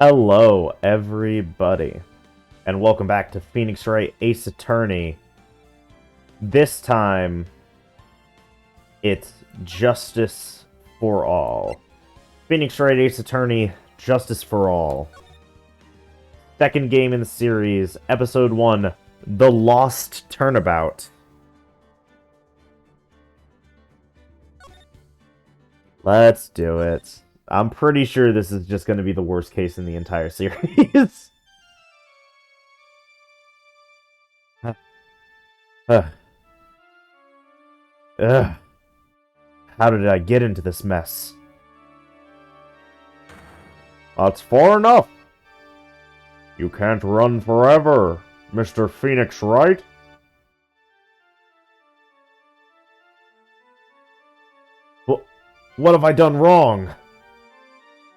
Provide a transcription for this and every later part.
Hello, everybody, and welcome back to Phoenix Wright Ace Attorney. This time, it's Justice for All. Phoenix Wright Ace Attorney, Justice for All. Second game in the series, Episode 1, The Lost Turnabout. Let's do it. I'm pretty sure this is just going to be the worst case in the entire series. How did I get into this mess? That's far enough. You can't run forever, Mr. Phoenix Wright. What have I done wrong?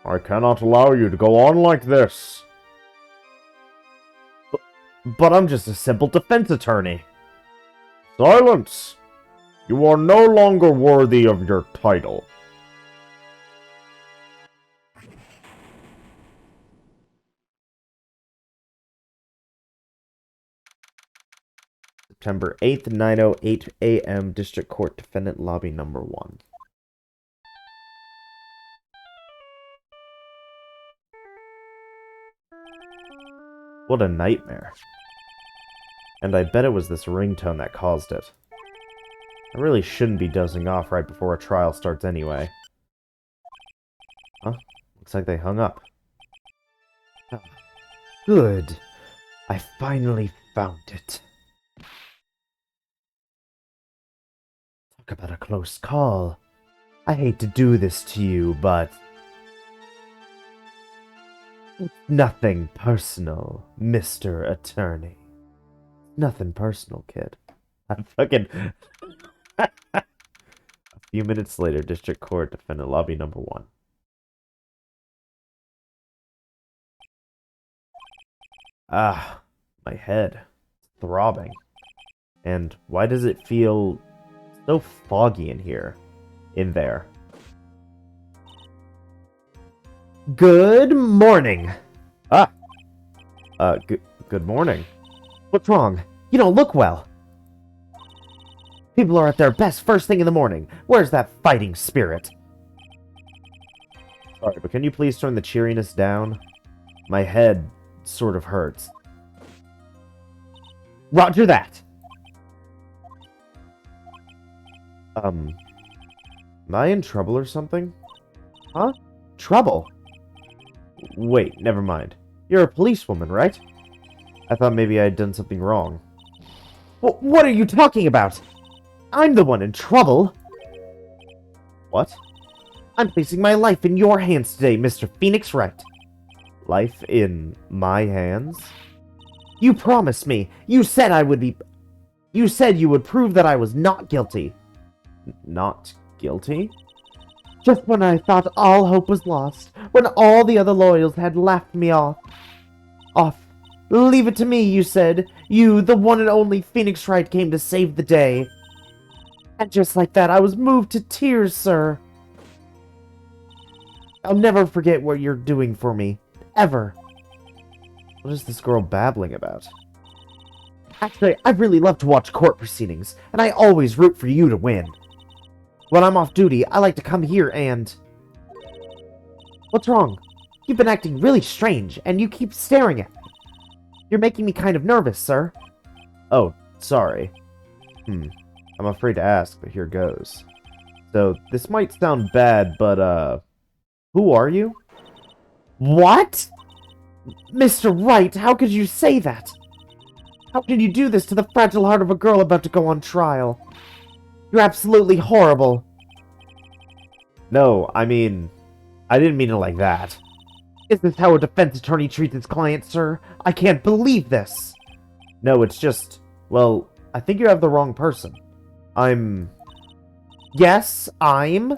I cannot allow you to go on like this. But I'm just a simple defense attorney. Silence! You are no longer worthy of your title. September 8th, 9:08 a.m. District Court Defendant Lobby Number 1. What a nightmare. And I bet it was this ringtone that caused it. I really shouldn't be dozing off right before a trial starts anyway. Huh? Looks like they hung up. Oh, good. I finally found it. Talk about a close call. I hate to do this to you, but... it's nothing personal, Mr. Attorney. Nothing personal, kid. I'm fucking... A few minutes later, District Court, Defendant Lobby Number 1. Ah, my head. It's throbbing. And why does it feel so foggy in here? In there. Good morning. Good morning. What's wrong? You don't look well. People are at their best first thing in the morning. Where's that fighting spirit? Sorry, but can you please turn the cheeriness down? My head sort of hurts. Roger that! Am I in trouble or something? Huh? Trouble? Wait, never mind. You're a policewoman, right? I thought maybe I had done something wrong. What are you talking about? I'm the one in trouble! What? I'm placing my life in your hands today, Mr. Phoenix Wright. Life in my hands? You promised me. You said I would be... You said you would prove that I was not guilty. Not guilty? Just when I thought all hope was lost, when all the other lawyers had laughed me off. Leave it to me, you said. You, the one and only Phoenix Wright, came to save the day. And just like that, I was moved to tears, sir. I'll never forget what you're doing for me. Ever. What is this girl babbling about? Actually, I really love to watch court proceedings, and I always root for you to win. When I'm off duty, I like to come here and... What's wrong? You've been acting really strange, and you keep staring at me. You're making me kind of nervous, sir. Oh, sorry. I'm afraid to ask, but here goes. So, this might sound bad, but, who are you? What? Mr. Wright, how could you say that? How can you do this to the fragile heart of a girl about to go on trial? You're absolutely horrible. No, I mean, I didn't mean it like that. Is this how a defense attorney treats his client, sir? I can't believe this. No, it's just, well, I think you have the wrong person. Yes, I'm...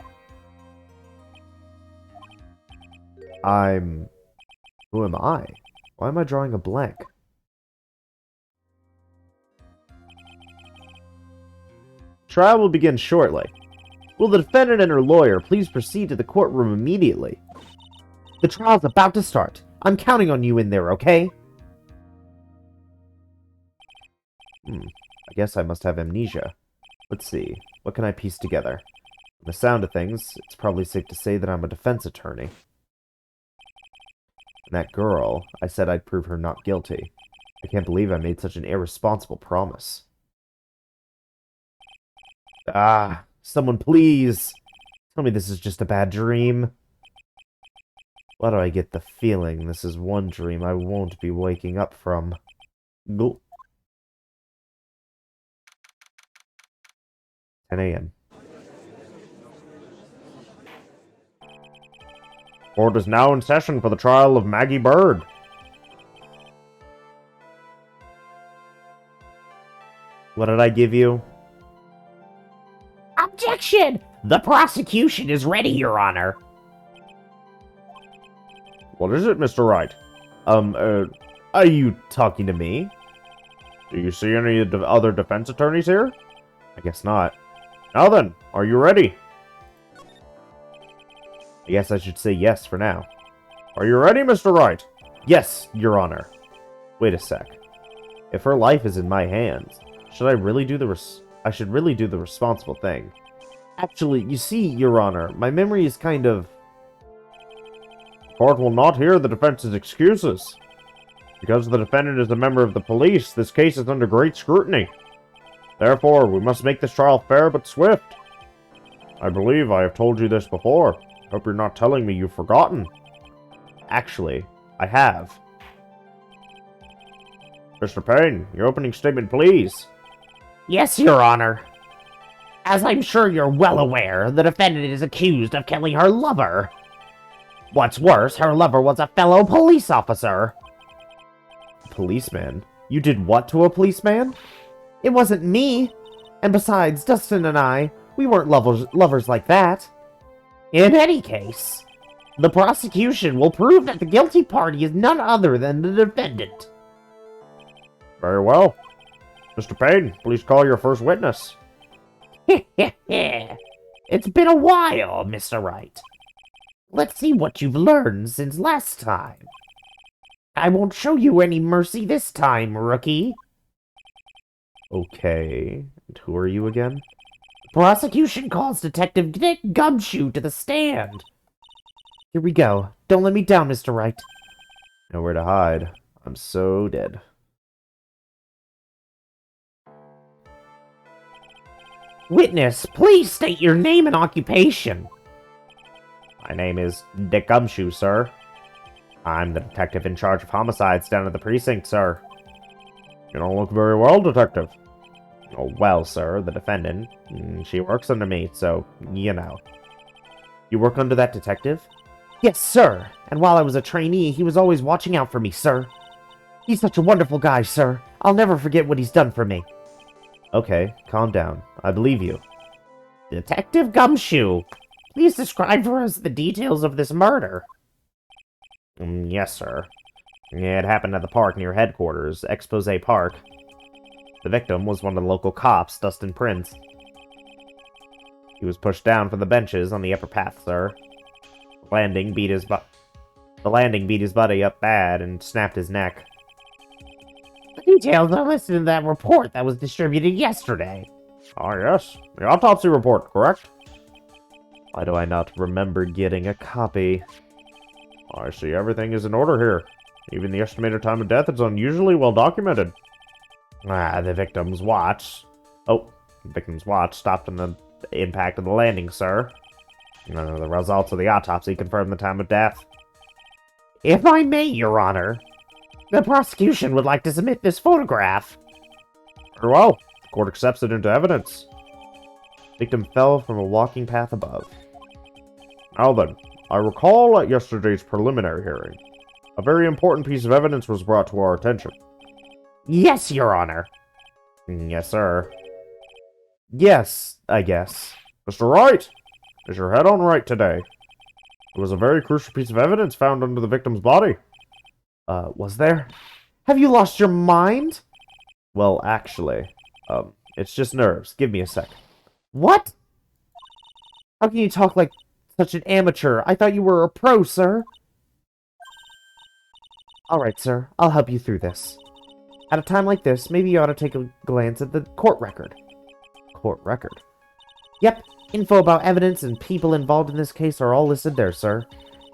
Who am I? Why am I drawing a blank? Trial will begin shortly. Will the defendant and her lawyer please proceed to the courtroom immediately? The trial's about to start. I'm counting on you in there, okay? I guess I must have amnesia. Let's see. What can I piece together? From the sound of things, it's probably safe to say that I'm a defense attorney. And that girl, I said I'd prove her not guilty. I can't believe I made such an irresponsible promise. Ah, someone please! Tell me this is just a bad dream. Why do I get the feeling this is one dream I won't be waking up from? Go. 10 a.m. Court is now in session for the trial of Maggie Bird. What did I give you? Objection! The prosecution is ready, Your Honor. What is it, Mr. Wright? Are you talking to me? Do you see any other defense attorneys here? I guess not. Now then, are you ready? I guess I should say yes for now. Are you ready, Mr. Wright? Yes, Your Honor. Wait a sec. If her life is in my hands, should I really do I should really do the responsible thing. Actually, you see, Your Honor, my memory is kind of... The court will not hear the defense's excuses. Because the defendant is a member of the police, this case is under great scrutiny. Therefore, we must make this trial fair but swift. I believe I have told you this before. Hope you're not telling me you've forgotten. Actually, I have. Mr. Payne, your opening statement, please. Yes, Your Honor. As I'm sure you're well aware, the defendant is accused of killing her lover. What's worse, her lover was a fellow police officer. Policeman? You did what to a policeman? It wasn't me. And besides, Dustin and I, we weren't lovers like that. In any case, the prosecution will prove that the guilty party is none other than the defendant. Very well. Mr. Payne, please call your first witness. It's been a while, Mr. Wright. Let's see what you've learned since last time. I won't show you any mercy this time, rookie. Okay. And who are you again? Prosecution calls Detective Nick Gumshoe to the stand. Here we go. Don't let me down, Mr. Wright. Nowhere to hide. I'm so dead. Witness, please state your name and occupation. My name is Dick Gumshoe, sir. I'm the detective in charge of homicides down at the precinct, sir. You don't look very well, detective. Oh, well, sir, the defendant, she works under me, so, you know. You work under that detective? Yes, sir. And while I was a trainee, he was always watching out for me, sir. He's such a wonderful guy, sir. I'll never forget what he's done for me. Okay, calm down. I believe you. Detective Gumshoe, please describe for us the details of this murder. Yes, sir. It happened at the park near headquarters, Expose Park. The victim was one of the local cops, Dustin Prince. He was pushed down from the benches on the upper path, sir. The landing beat his buddy up bad and snapped his neck. The details are listed in that report that was distributed yesterday. Ah, yes. The autopsy report, correct? Why do I not remember getting a copy? I see everything is in order here. Even the estimated time of death is unusually well documented. The victim's watch... Oh, the victim's watch stopped on the impact of the landing, sir. The results of the autopsy confirm the time of death. If I may, Your Honor, the prosecution would like to submit this photograph. Very well. The court accepts it into evidence. Victim fell from a walking path above. Now then, I recall at yesterday's preliminary hearing, a very important piece of evidence was brought to our attention. Yes, Your Honor. Yes, sir. Yes, I guess. Mr. Wright, is your head on right today? There was a very crucial piece of evidence found under the victim's body. Was there? Have you lost your mind? Well, actually, it's just nerves. Give me a sec. What? How can you talk like such an amateur? I thought you were a pro, sir. Alright, sir. I'll help you through this. At a time like this, maybe you ought to take a glance at the court record. Court record? Yep. Info about evidence and people involved in this case are all listed there, sir.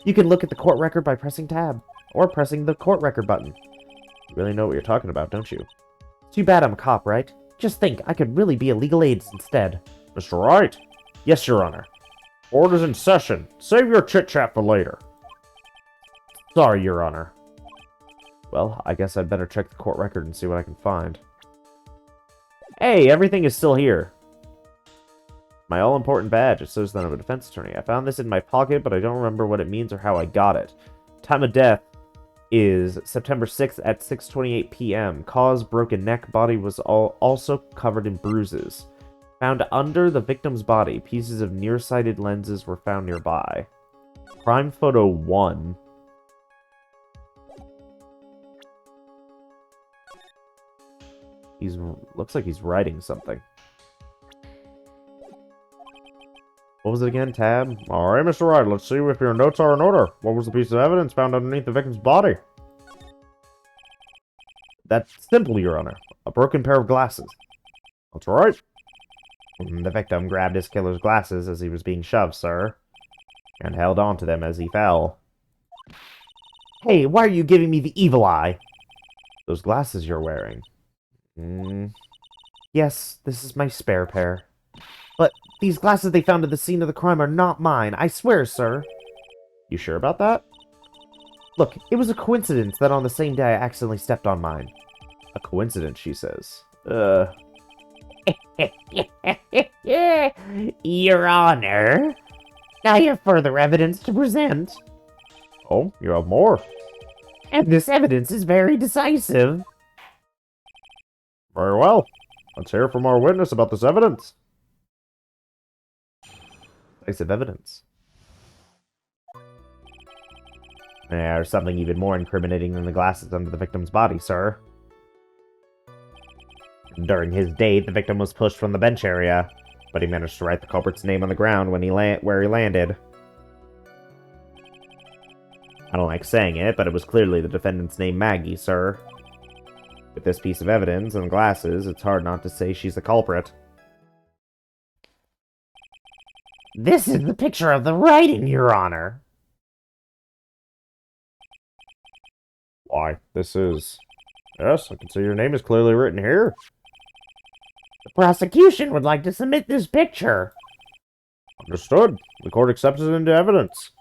You can look at the court record by pressing tab, or pressing the court record button. You really know what you're talking about, don't you? Too bad I'm a cop, right? Just think, I could really be a legal aid instead. Mr. Wright? Yes, Your Honor. Order's in session. Save your chit-chat for later. Sorry, Your Honor. Well, I guess I'd better check the court record and see what I can find. Hey, everything is still here. My all-important badge. It says that I'm a defense attorney. I found this in my pocket, but I don't remember what it means or how I got it. Time of death is September 6th at 6:28 p.m. Cause, broken neck. Body was also covered in bruises. Found under the victim's body. Pieces of nearsighted lenses were found nearby. Crime photo 1. Looks like he's writing something. What was it again? Tab? Alright, Mr. Wright, let's see if your notes are in order. What was the piece of evidence found underneath the victim's body? That's simple, Your Honor. A broken pair of glasses. That's right. The victim grabbed his killer's glasses as he was being shoved, sir, and held on to them as he fell. Hey, why are you giving me the evil eye? Those glasses you're wearing. Yes, this is my spare pair. But these glasses they found at the scene of the crime are not mine, I swear, sir. You sure about that? Look, it was a coincidence that on the same day I accidentally stepped on mine. A coincidence, she says. Your Honor, I have further evidence to present. Oh, you have more. And this evidence is very decisive. Very well. Let's hear from our witness about this evidence. Decisive evidence. There's something even more incriminating than the glasses under the victim's body, sir. During his date, the victim was pushed from the bench area, but he managed to write the culprit's name on the ground when where he landed. I don't like saying it, but it was clearly the defendant's name, Maggie, sir. With this piece of evidence and the glasses, it's hard not to say she's the culprit. This is the picture of the writing, Your Honor. Why, this is... Yes, I can see your name is clearly written here. The prosecution would like to submit this picture. Understood. The court accepts it into evidence.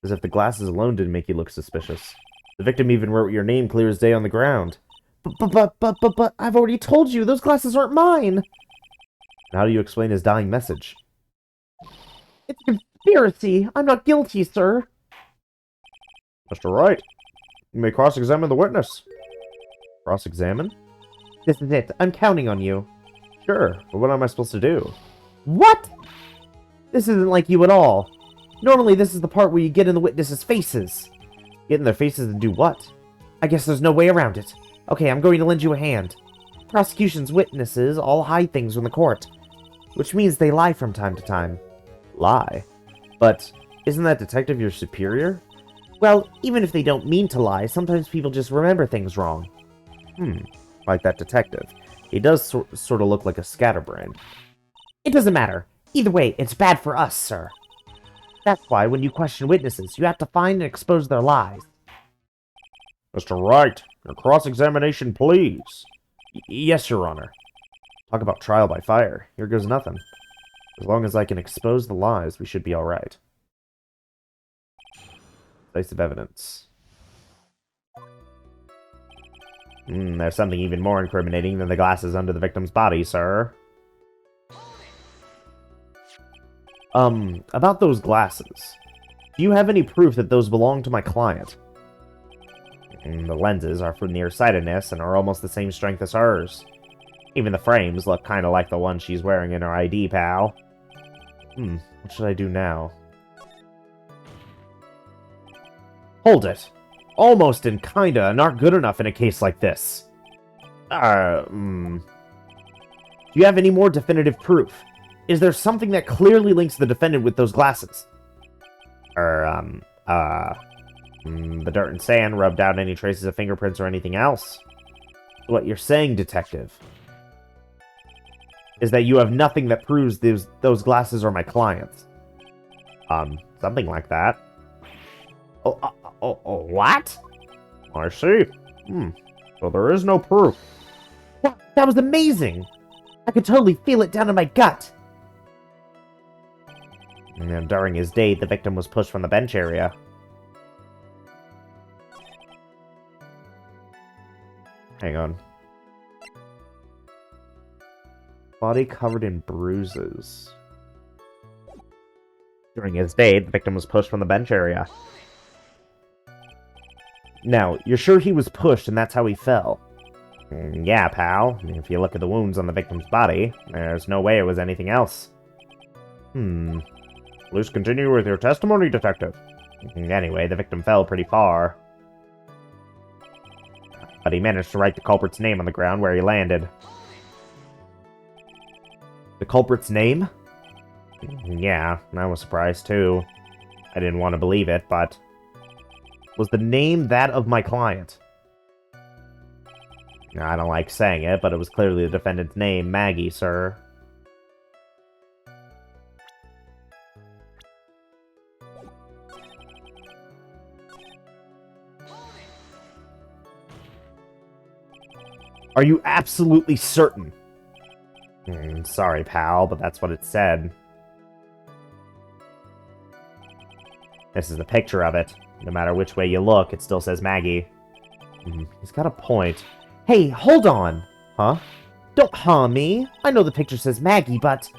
As if the glasses alone didn't make you look suspicious. The victim even wrote your name clear as day on the ground. But, I've already told you, those glasses aren't mine! And how do you explain his dying message? It's a conspiracy! I'm not guilty, sir! Mr. Wright, you may cross-examine the witness. Cross-examine? This is it. I'm counting on you. Sure, but what am I supposed to do? What? This isn't like you at all. Normally, this is the part where you get in the witnesses' faces. Get in their faces and do what? I guess there's no way around it. Okay, I'm going to lend you a hand. Prosecution's witnesses all hide things from the court, which means they lie from time to time. Lie? But isn't that detective your superior? Well, even if they don't mean to lie, sometimes people just remember things wrong. Like that detective. He does sort of look like a scatterbrain. It doesn't matter. Either way, it's bad for us, sir. That's why, when you question witnesses, you have to find and expose their lies. Mr. Wright, your cross-examination, please. Yes, Your Honor. Talk about trial by fire. Here goes nothing. As long as I can expose the lies, we should be alright. Decisive evidence. There's something even more incriminating than the glasses under the victim's body, sir. About those glasses. Do you have any proof that those belong to my client? The lenses are for nearsightedness and are almost the same strength as hers. Even the frames look kind of like the one she's wearing in her ID, pal. What should I do now? Hold it! Almost and kinda not good enough in a case like this. Do you have any more definitive proof? Is there something that clearly links the defendant with those glasses? The dirt and sand rubbed out any traces of fingerprints or anything else. What you're saying, detective, is that you have nothing that proves those glasses are my clients. Something like that. What? I see. So there is no proof. That was amazing! I could totally feel it down in my gut. And during his date, the victim was pushed from the bench area. Hang on. Body covered in bruises. During his date, the victim was pushed from the bench area. Now, you're sure he was pushed and that's how he fell? Yeah, pal. If you look at the wounds on the victim's body, there's no way it was anything else. Please continue with your testimony, detective. Anyway, the victim fell pretty far. But he managed to write the culprit's name on the ground where he landed. The culprit's name? Yeah, I was surprised too. I didn't want to believe it, but... Was the name that of my client? I don't like saying it, but it was clearly the defendant's name, Maggie, sir. Are you absolutely certain? Sorry, pal, but that's what it said. This is a picture of it. No matter which way you look, it still says Maggie. He's got a point. Hey, hold on! Huh? Don't harm me! I know the picture says Maggie, but...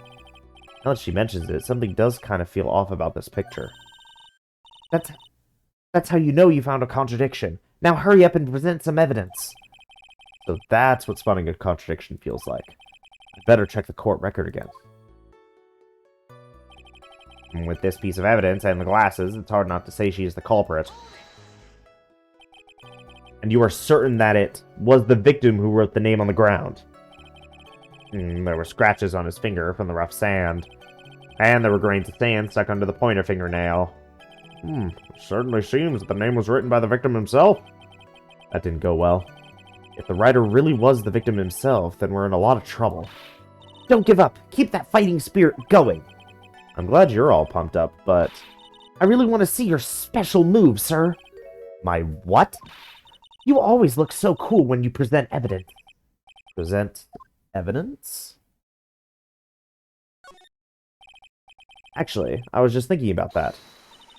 Now that she mentions it, something does kind of feel off about this picture. That's how you know you found a contradiction. Now hurry up and present some evidence. So that's what spotting a contradiction feels like. I better check the court record again. And with this piece of evidence and the glasses, it's hard not to say she is the culprit. And you are certain that it was the victim who wrote the name on the ground. There were scratches on his finger from the rough sand. And there were grains of sand stuck under the pointer fingernail. It certainly seems that the name was written by the victim himself. That didn't go well. If the writer really was the victim himself, then we're in a lot of trouble. Don't give up. Keep that fighting spirit going. I'm glad you're all pumped up, but... I really want to see your special move, sir. My what? You always look so cool when you present evidence. Present evidence? Actually, I was just thinking about that.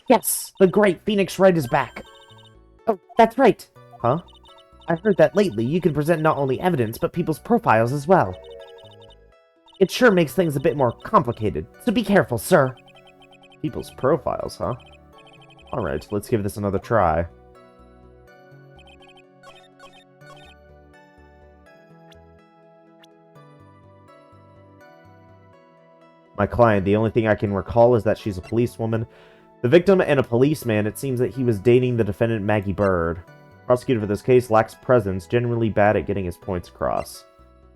Yes, the great Phoenix Wright is back. Oh, that's right. Huh? I've heard that lately you can present not only evidence, but people's profiles as well. It sure makes things a bit more complicated, so be careful, sir. People's profiles, huh? Alright, let's give this another try. My client, the only thing I can recall is that she's a policewoman. The victim and a policeman, it seems that he was dating the defendant Maggie Bird. Prosecutor for this case lacks presence, generally bad at getting his points across.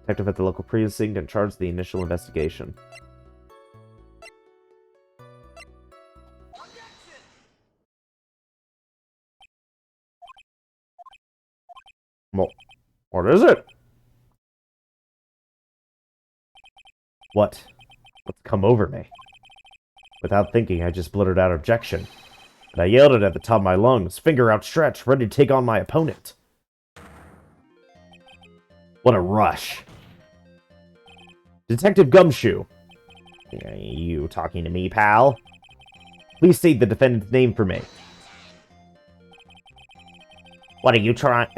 Detective at the local precinct in charge of the initial investigation. Well, what is it? What's come over me? Without thinking, I just blurted out objection. And I yelled it at the top of my lungs, finger outstretched, ready to take on my opponent. What a rush. Detective Gumshoe. You talking to me, pal? Please state the defendant's name for me. What are you trying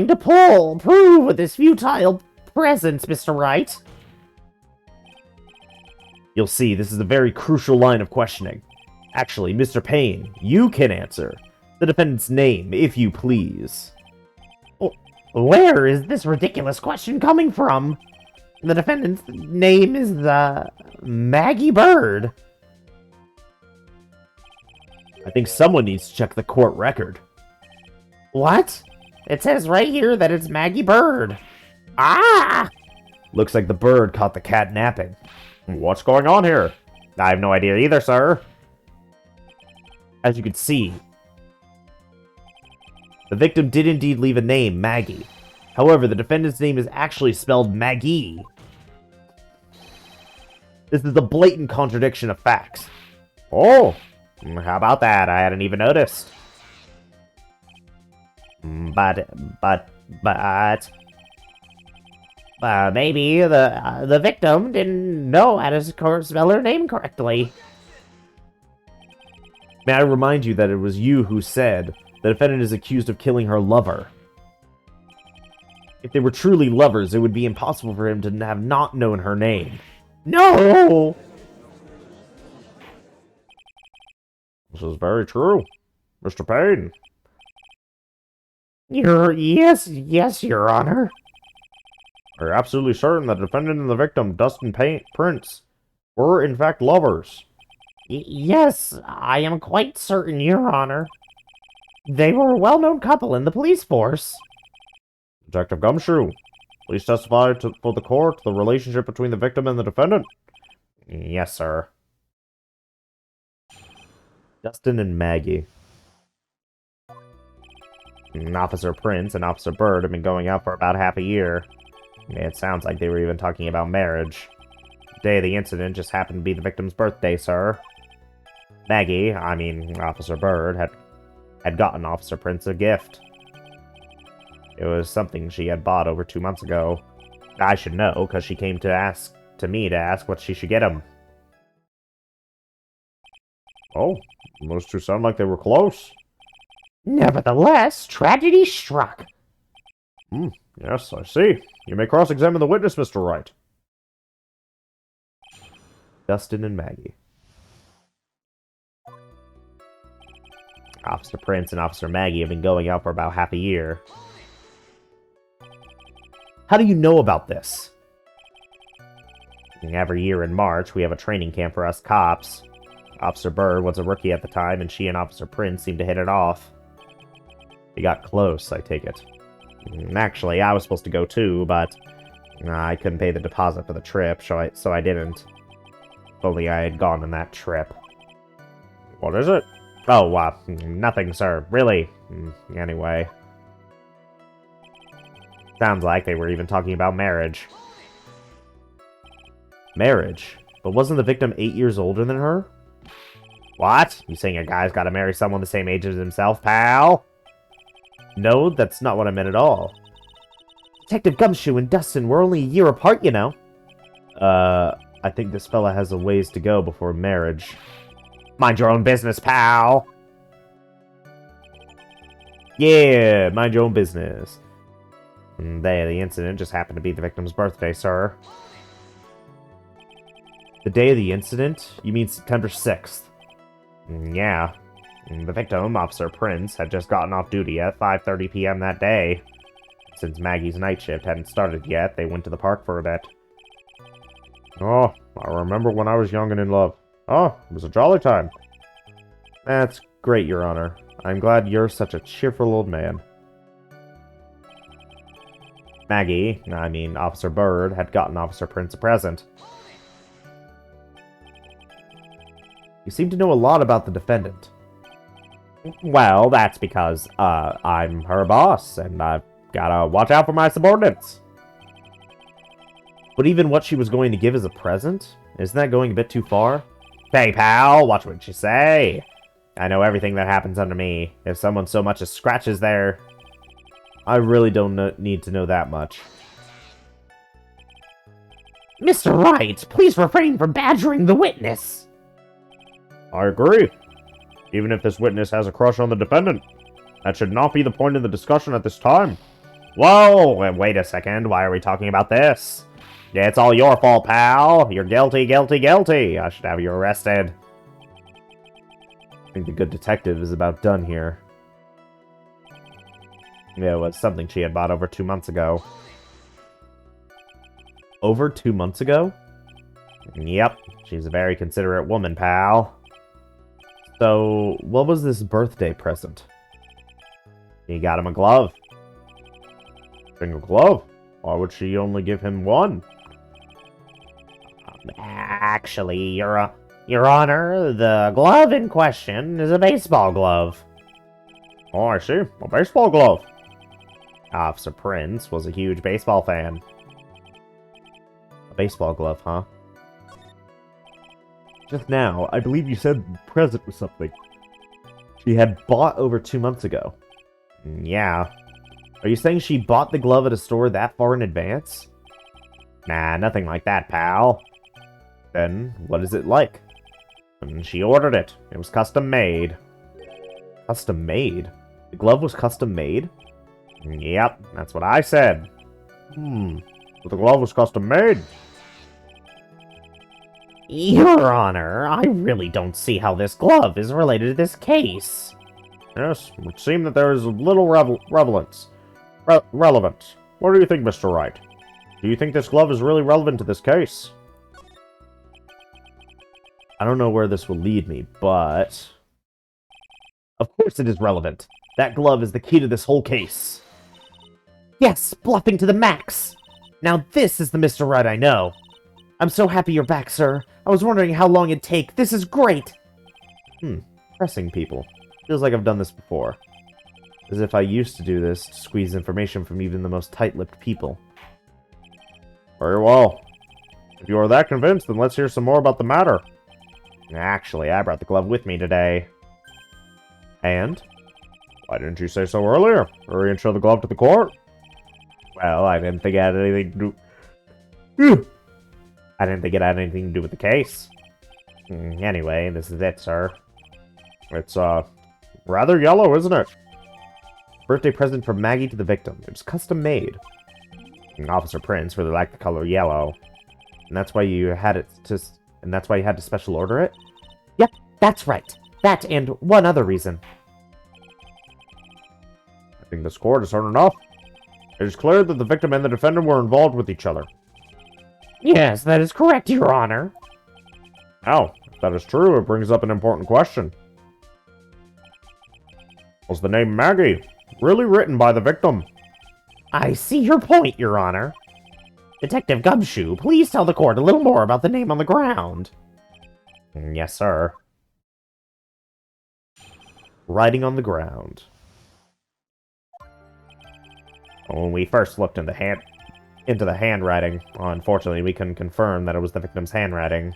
to prove with this futile presence, Mr. Wright? You'll see, this is a very crucial line of questioning. Actually, Mr. Payne, you can answer. The defendant's name, if you please. Where is this ridiculous question coming from? The defendant's name is, Maggie Bird. I think someone needs to check the court record. What? It says right here that it's Maggie Bird. Ah! Looks like the bird caught the cat napping. What's going on here? I have no idea either, sir. As you can see, the victim did indeed leave a name, Maggie. However, the defendant's name is actually spelled Maggie. This is a blatant contradiction of facts. Oh, how about that? I hadn't even noticed. But maybe the victim didn't know how to spell her name correctly. May I remind you that it was you who said the defendant is accused of killing her lover. If they were truly lovers, it would be impossible for him to have not known her name. No! This is very true. Mr. Payne. Yes, Your Honor. Are you absolutely certain that the defendant and the victim, Dustin Prince, were in fact lovers? Yes, I am quite certain, Your Honor. They were a well-known couple in the police force. Detective Gumshoe, please testify for the court the relationship between the victim and the defendant. Yes, sir. Dustin and Maggie. Officer Prince and Officer Bird have been going out for about half a year. It sounds like they were even talking about marriage. The day of the incident just happened to be the victim's birthday, sir. Maggie, Officer Bird, had gotten Officer Prince a gift. It was something she had bought over 2 months ago. I should know, because she came to me to ask what she should get him. Oh, those two sound like they were close. Nevertheless, tragedy struck. Yes, I see. You may cross-examine the witness, Mr. Wright. Dustin and Maggie. Officer Prince and Officer Maggie have been going out for about half a year. How do you know about this? Every year in March, we have a training camp for us cops. Officer Bird was a rookie at the time, and she and Officer Prince seemed to hit it off. They got close, I take it. Actually, I was supposed to go too, but I couldn't pay the deposit for the trip, so I didn't. If only I had gone on that trip. What is it? Oh, nothing, sir. Really. Anyway. Sounds like they were even talking about marriage. Marriage? But wasn't the victim 8 years older than her? What? You saying a guy's gotta marry someone the same age as himself, pal? No, that's not what I meant at all. Detective Gumshoe and Dustin were only a year apart, you know. I think this fella has a ways to go before marriage. Mind your own business, pal! Yeah, mind your own business. The incident just happened to be the victim's birthday, sir. The day of the incident? You mean September 6th? Yeah. The victim, Officer Prince, had just gotten off duty at 5:30 p.m. that day. Since Maggie's night shift hadn't started yet, they went to the park for a bit. Oh, I remember when I was young and in love. Oh, it was a jolly time. That's great, Your Honor. I'm glad you're such a cheerful old man. Maggie, Officer Bird, had gotten Officer Prince a present. You seem to know a lot about the defendant. Well, that's because, I'm her boss, and I've gotta watch out for my subordinates. But even what she was going to give as a present? Isn't that going a bit too far? Hey, pal, watch what you say. I know everything that happens under me. If someone so much as scratches their... I really don't need to know that much. Mr. Wright, please refrain from badgering the witness. I agree. Even if this witness has a crush on the defendant, that should not be the point of the discussion at this time. Whoa, wait a second. Why are we talking about this? Yeah, it's all your fault, pal. You're guilty, guilty, guilty. I should have you arrested. I think the good detective is about done here. Yeah, it was something she had bought over 2 months ago. Over 2 months ago? Yep, she's a very considerate woman, pal. So, what was this birthday present? He got him a glove. Single glove? Why would she only give him one? Actually, Your Your Honor, the glove in question is a baseball glove. Oh, I see. A baseball glove. Officer Prince was a huge baseball fan. A baseball glove, huh? Just now, I believe you said the present was something she had bought over 2 months ago. Yeah. Are you saying she bought the glove at a store that far in advance? Nah, nothing like that, pal. Then, what is it like? And she ordered it. It was custom made. Custom made? The glove was custom made? Yep, that's what I said. But the glove was custom made. Your Honor, I really don't see how this glove is related to this case. Yes, it would seem that there is little relevance. Relevance. What do you think, Mr. Wright? Do you think this glove is really relevant to this case? I don't know where this will lead me, but... Of course it is relevant. That glove is the key to this whole case. Yes, bluffing to the max. Now this is the Mr. Wright I know. I'm so happy you're back, sir. I was wondering how long it'd take. This is great. Pressing people. Feels like I've done this before. As if I used to do this to squeeze information from even the most tight-lipped people. Very well. If you are that convinced, then let's hear some more about the matter. Actually, I brought the glove with me today. And? Why didn't you say so earlier? Hurry and show the glove to the court. Well, I didn't think it had anything to do... I didn't think it had anything to do with the case. Anyway, this is it, sir. It's, rather yellow, isn't it? Birthday present from Maggie to the victim. It was custom made. Officer Prince really liked the color yellow. And that's why you had it to... And that's why you had to special order it? Yep, that's right. That and one other reason. I think this court has heard enough. It is clear that the victim and the defendant were involved with each other. Yes, that is correct, Your Honor. Now, if that is true, it brings up an important question. Was the name Maggie really written by the victim? I see your point, Your Honor. Detective Gumshoe, please tell the court a little more about the name on the ground. Yes, sir. Writing on the ground. When we first looked into the handwriting, unfortunately, we couldn't confirm that it was the victim's handwriting.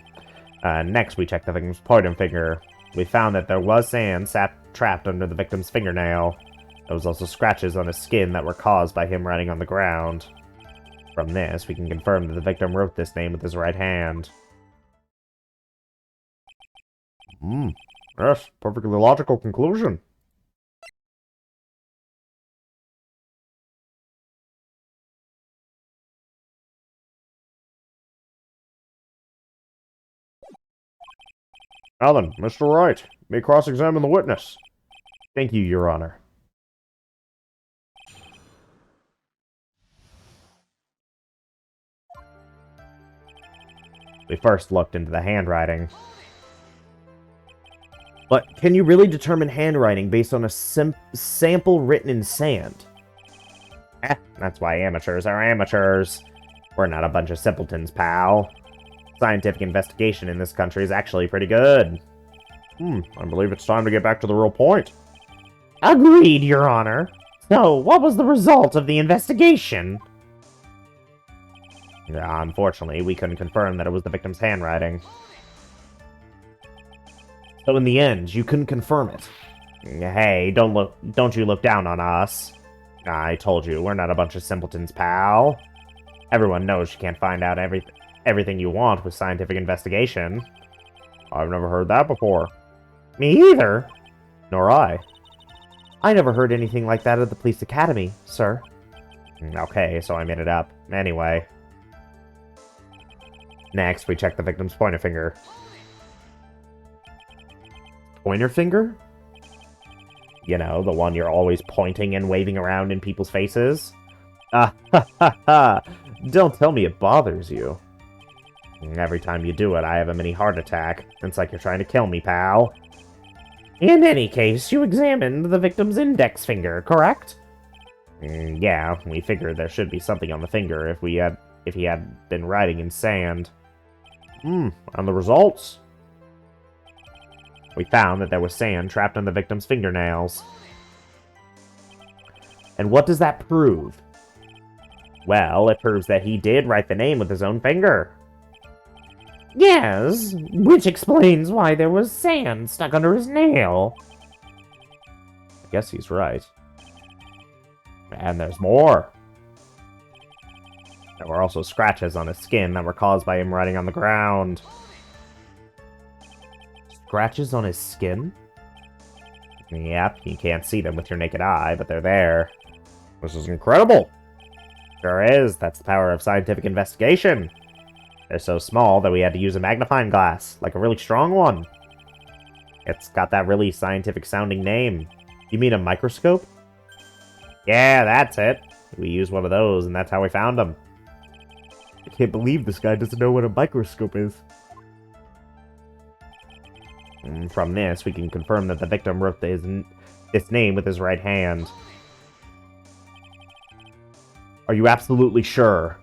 Next, we checked the victim's pointer finger. We found that there was sand trapped under the victim's fingernail. There was also scratches on his skin that were caused by him writing on the ground. From this, we can confirm that the victim wrote this name with his right hand. Yes, perfectly logical conclusion. Now then, Mr. Wright, may cross-examine the witness. Thank you, Your Honor. We first looked into the handwriting. But can you really determine handwriting based on a sample written in sand? That's why amateurs are amateurs. We're not a bunch of simpletons, pal. Scientific investigation in this country is actually pretty good. I believe it's time to get back to the real point. Agreed, Your Honor. So, what was the result of the investigation? Unfortunately, we couldn't confirm that it was the victim's handwriting. So in the end, you couldn't confirm it? Hey, don't you look down on us. I told you, we're not a bunch of simpletons, pal. Everyone knows you can't find out everything you want with scientific investigation. I've never heard that before. Me either. Nor I. I never heard anything like that at the police academy, sir. Okay, so I made it up. Anyway. Next, we checked the victim's pointer finger. Pointer finger? You know, the one you're always pointing and waving around in people's faces. Ha ha! Don't tell me it bothers you. Every time you do it, I have a mini heart attack. It's like you're trying to kill me, pal. In any case, you examined the victim's index finger, correct? Yeah, we figured there should be something on the finger if he had been writing in sand. And the results? We found that there was sand trapped on the victim's fingernails. And what does that prove? Well, it proves that he did write the name with his own finger. Yes, which explains why there was sand stuck under his nail. I guess he's right. And there's more. There were also scratches on his skin that were caused by him writing on the ground. Scratches on his skin? Yep, you can't see them with your naked eye, but they're there. This is incredible. Sure is. That's the power of scientific investigation. They're so small that we had to use a magnifying glass, like a really strong one. It's got that really scientific-sounding name. You mean a microscope? Yeah, that's it. We used one of those, and that's how we found them. I can't believe this guy doesn't know what a microscope is. And from this, we can confirm that the victim wrote this name with his right hand. Are you absolutely sure?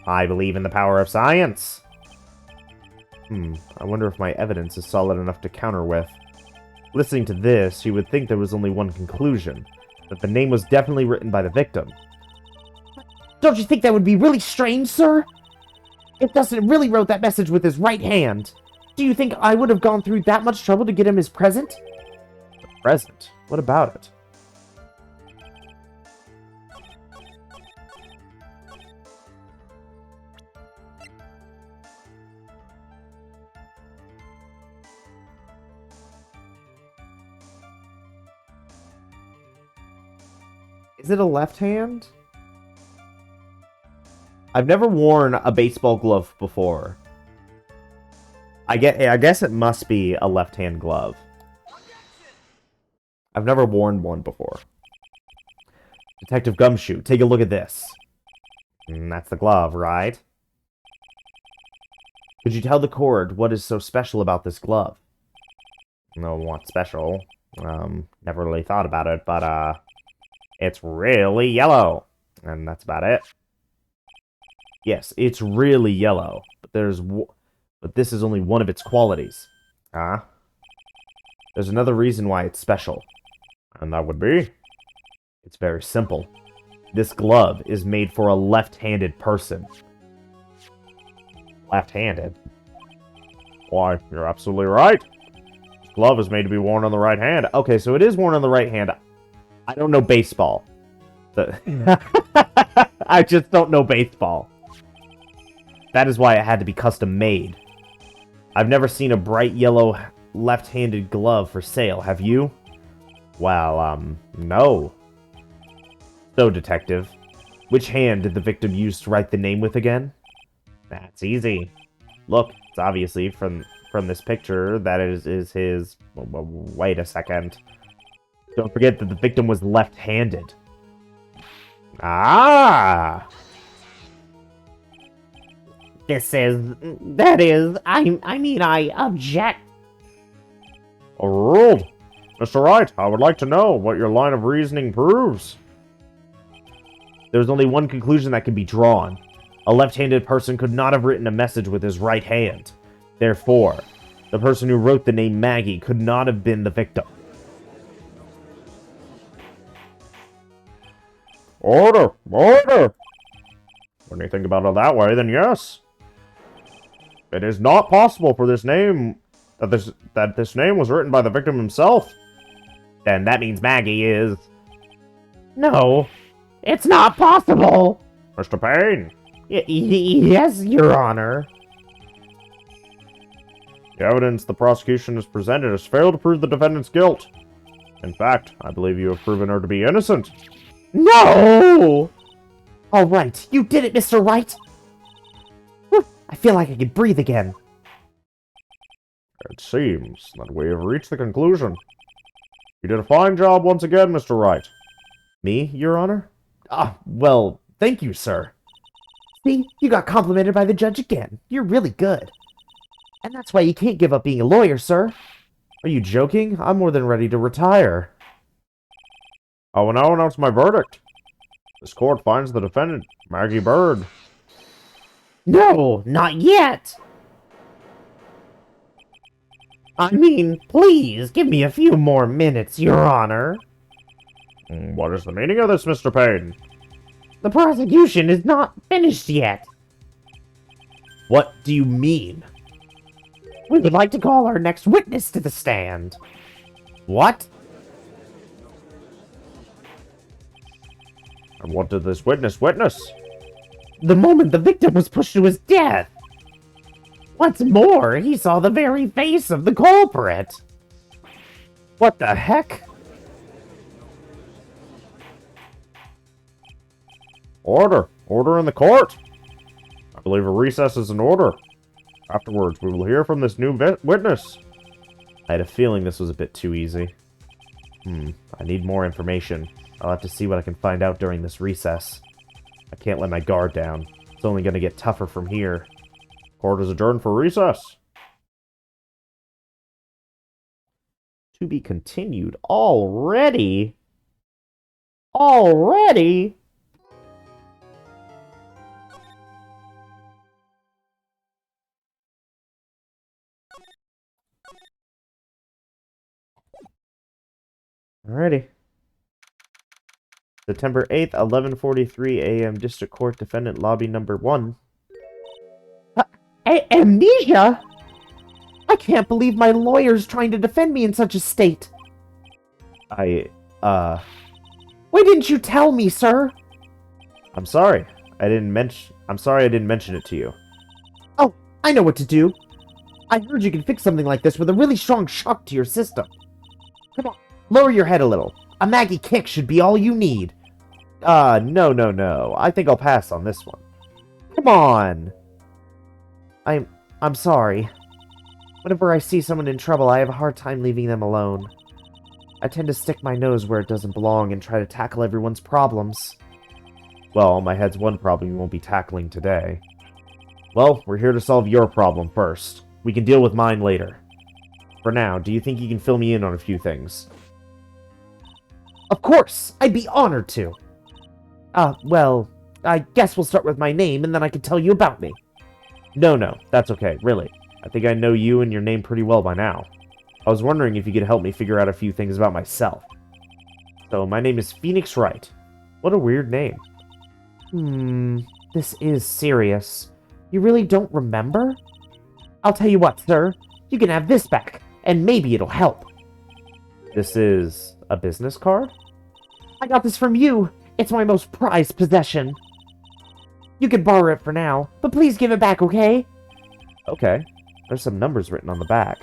I believe in the power of science. I wonder if my evidence is solid enough to counter with. Listening to this, you would think there was only one conclusion. That the name was definitely written by the victim. Don't you think that would be really strange, sir? If Dustin really wrote that message with his right hand, do you think I would have gone through that much trouble to get him his present? A present? What about it? Is it a left hand? I've never worn a baseball glove before. I guess it must be a left-hand glove. I've never worn one before. Detective Gumshoe, take a look at this. That's the glove, right? Could you tell the Cord what is so special about this glove? No, what's special? Never really thought about it, but, it's really yellow. And that's about it. Yes, it's really yellow, but this is only one of its qualities. There's another reason why it's special. And that would be? It's very simple. This glove is made for a left-handed person. Left-handed? Why, you're absolutely right. This glove is made to be worn on the right hand. Okay, so it is worn on the right hand. I don't know baseball. I just don't know baseball. That is why it had to be custom made. I've never seen a bright yellow left-handed glove for sale, have you? Well, no. So, Detective, which hand did the victim use to write the name with again? That's easy. Look, it's obviously from this picture that is his... Wait a second. Don't forget that the victim was left-handed. Ah! I object. Overruled. Mr. Wright, I would like to know what your line of reasoning proves. There's only one conclusion that can be drawn. A left-handed person could not have written a message with his right hand. Therefore, the person who wrote the name Maggie could not have been the victim. Order! Order! When you think about it that way, then yes. It is not possible for this name... that this name was written by the victim himself. Then that means Maggie is... No, it's not possible. Mr. Payne. Yes, Your Honor. The evidence the prosecution has presented has failed to prove the defendant's guilt. In fact, I believe you have proven her to be innocent. No! All right, you did it, Mr. Wright. Whew, I feel like I can breathe again. It seems that we have reached the conclusion. You did a fine job once again, Mr. Wright. Me, Your Honor? Ah, well, thank you, sir. See, you got complimented by the judge again. You're really good. And that's why you can't give up being a lawyer, sir. Are you joking? I'm more than ready to retire. I will now announce my verdict. This court finds the defendant, Maggie Bird. No, not yet. I mean, please, give me a few more minutes, Your Honor. What is the meaning of this, Mr. Payne? The prosecution is not finished yet. What do you mean? We would like to call our next witness to the stand. What? And what did this witness witness? The moment the victim was pushed to his death. What's more, he saw the very face of the culprit. What the heck? Order! Order in the court! I believe a recess is in order. Afterwards, we will hear from this new witness. I had a feeling this was a bit too easy. I need more information. I'll have to see what I can find out during this recess. I can't let my guard down. It's only going to get tougher from here. Court is adjourned for recess. To be continued already? Already? Alrighty. September 8th, 11:43 a.m. District Court Defendant Lobby Number 1. Amnesia? I can't believe my lawyer's trying to defend me in such a state. Why didn't you tell me, sir? I'm sorry. I'm sorry I didn't mention it to you. Oh, I know what to do. I heard you can fix something like this with a really strong shock to your system. Come on, lower your head a little. A Maggie kick should be all you need. No. I think I'll pass on this one. Come on. I'm sorry. Whenever I see someone in trouble, I have a hard time leaving them alone. I tend to stick my nose where it doesn't belong and try to tackle everyone's problems. Well, my head's one problem you won't be tackling today. Well, we're here to solve your problem first. We can deal with mine later. For now, do you think you can fill me in on a few things? Of course, I'd be honored to. Well, I guess we'll start with my name and then I can tell you about me. No, that's okay, really. I think I know you and your name pretty well by now. I was wondering if you could help me figure out a few things about myself. So, my name is Phoenix Wright. What a weird name. This is serious. You really don't remember? I'll tell you what, sir. You can have this back, and maybe it'll help. This is a business card? I got this from you. It's my most prized possession. You can borrow it for now, but please give it back, okay? Okay. There's some numbers written on the back.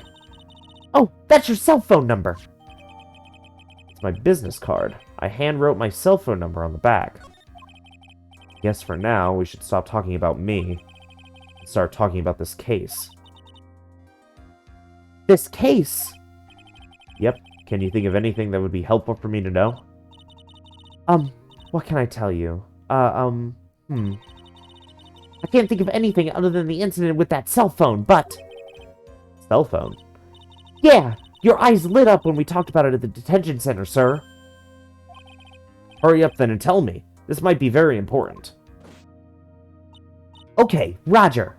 Oh, that's your cell phone number. It's my business card. I hand-wrote my cell phone number on the back. Guess for now, we should stop talking about me and start talking about this case. This case? Yep. Can you think of anything that would be helpful for me to know? What can I tell you? I can't think of anything other than the incident with that cell phone, but... Cell phone? Yeah, your eyes lit up when we talked about it at the detention center, sir. Hurry up then and tell me. This might be very important. Okay, Roger.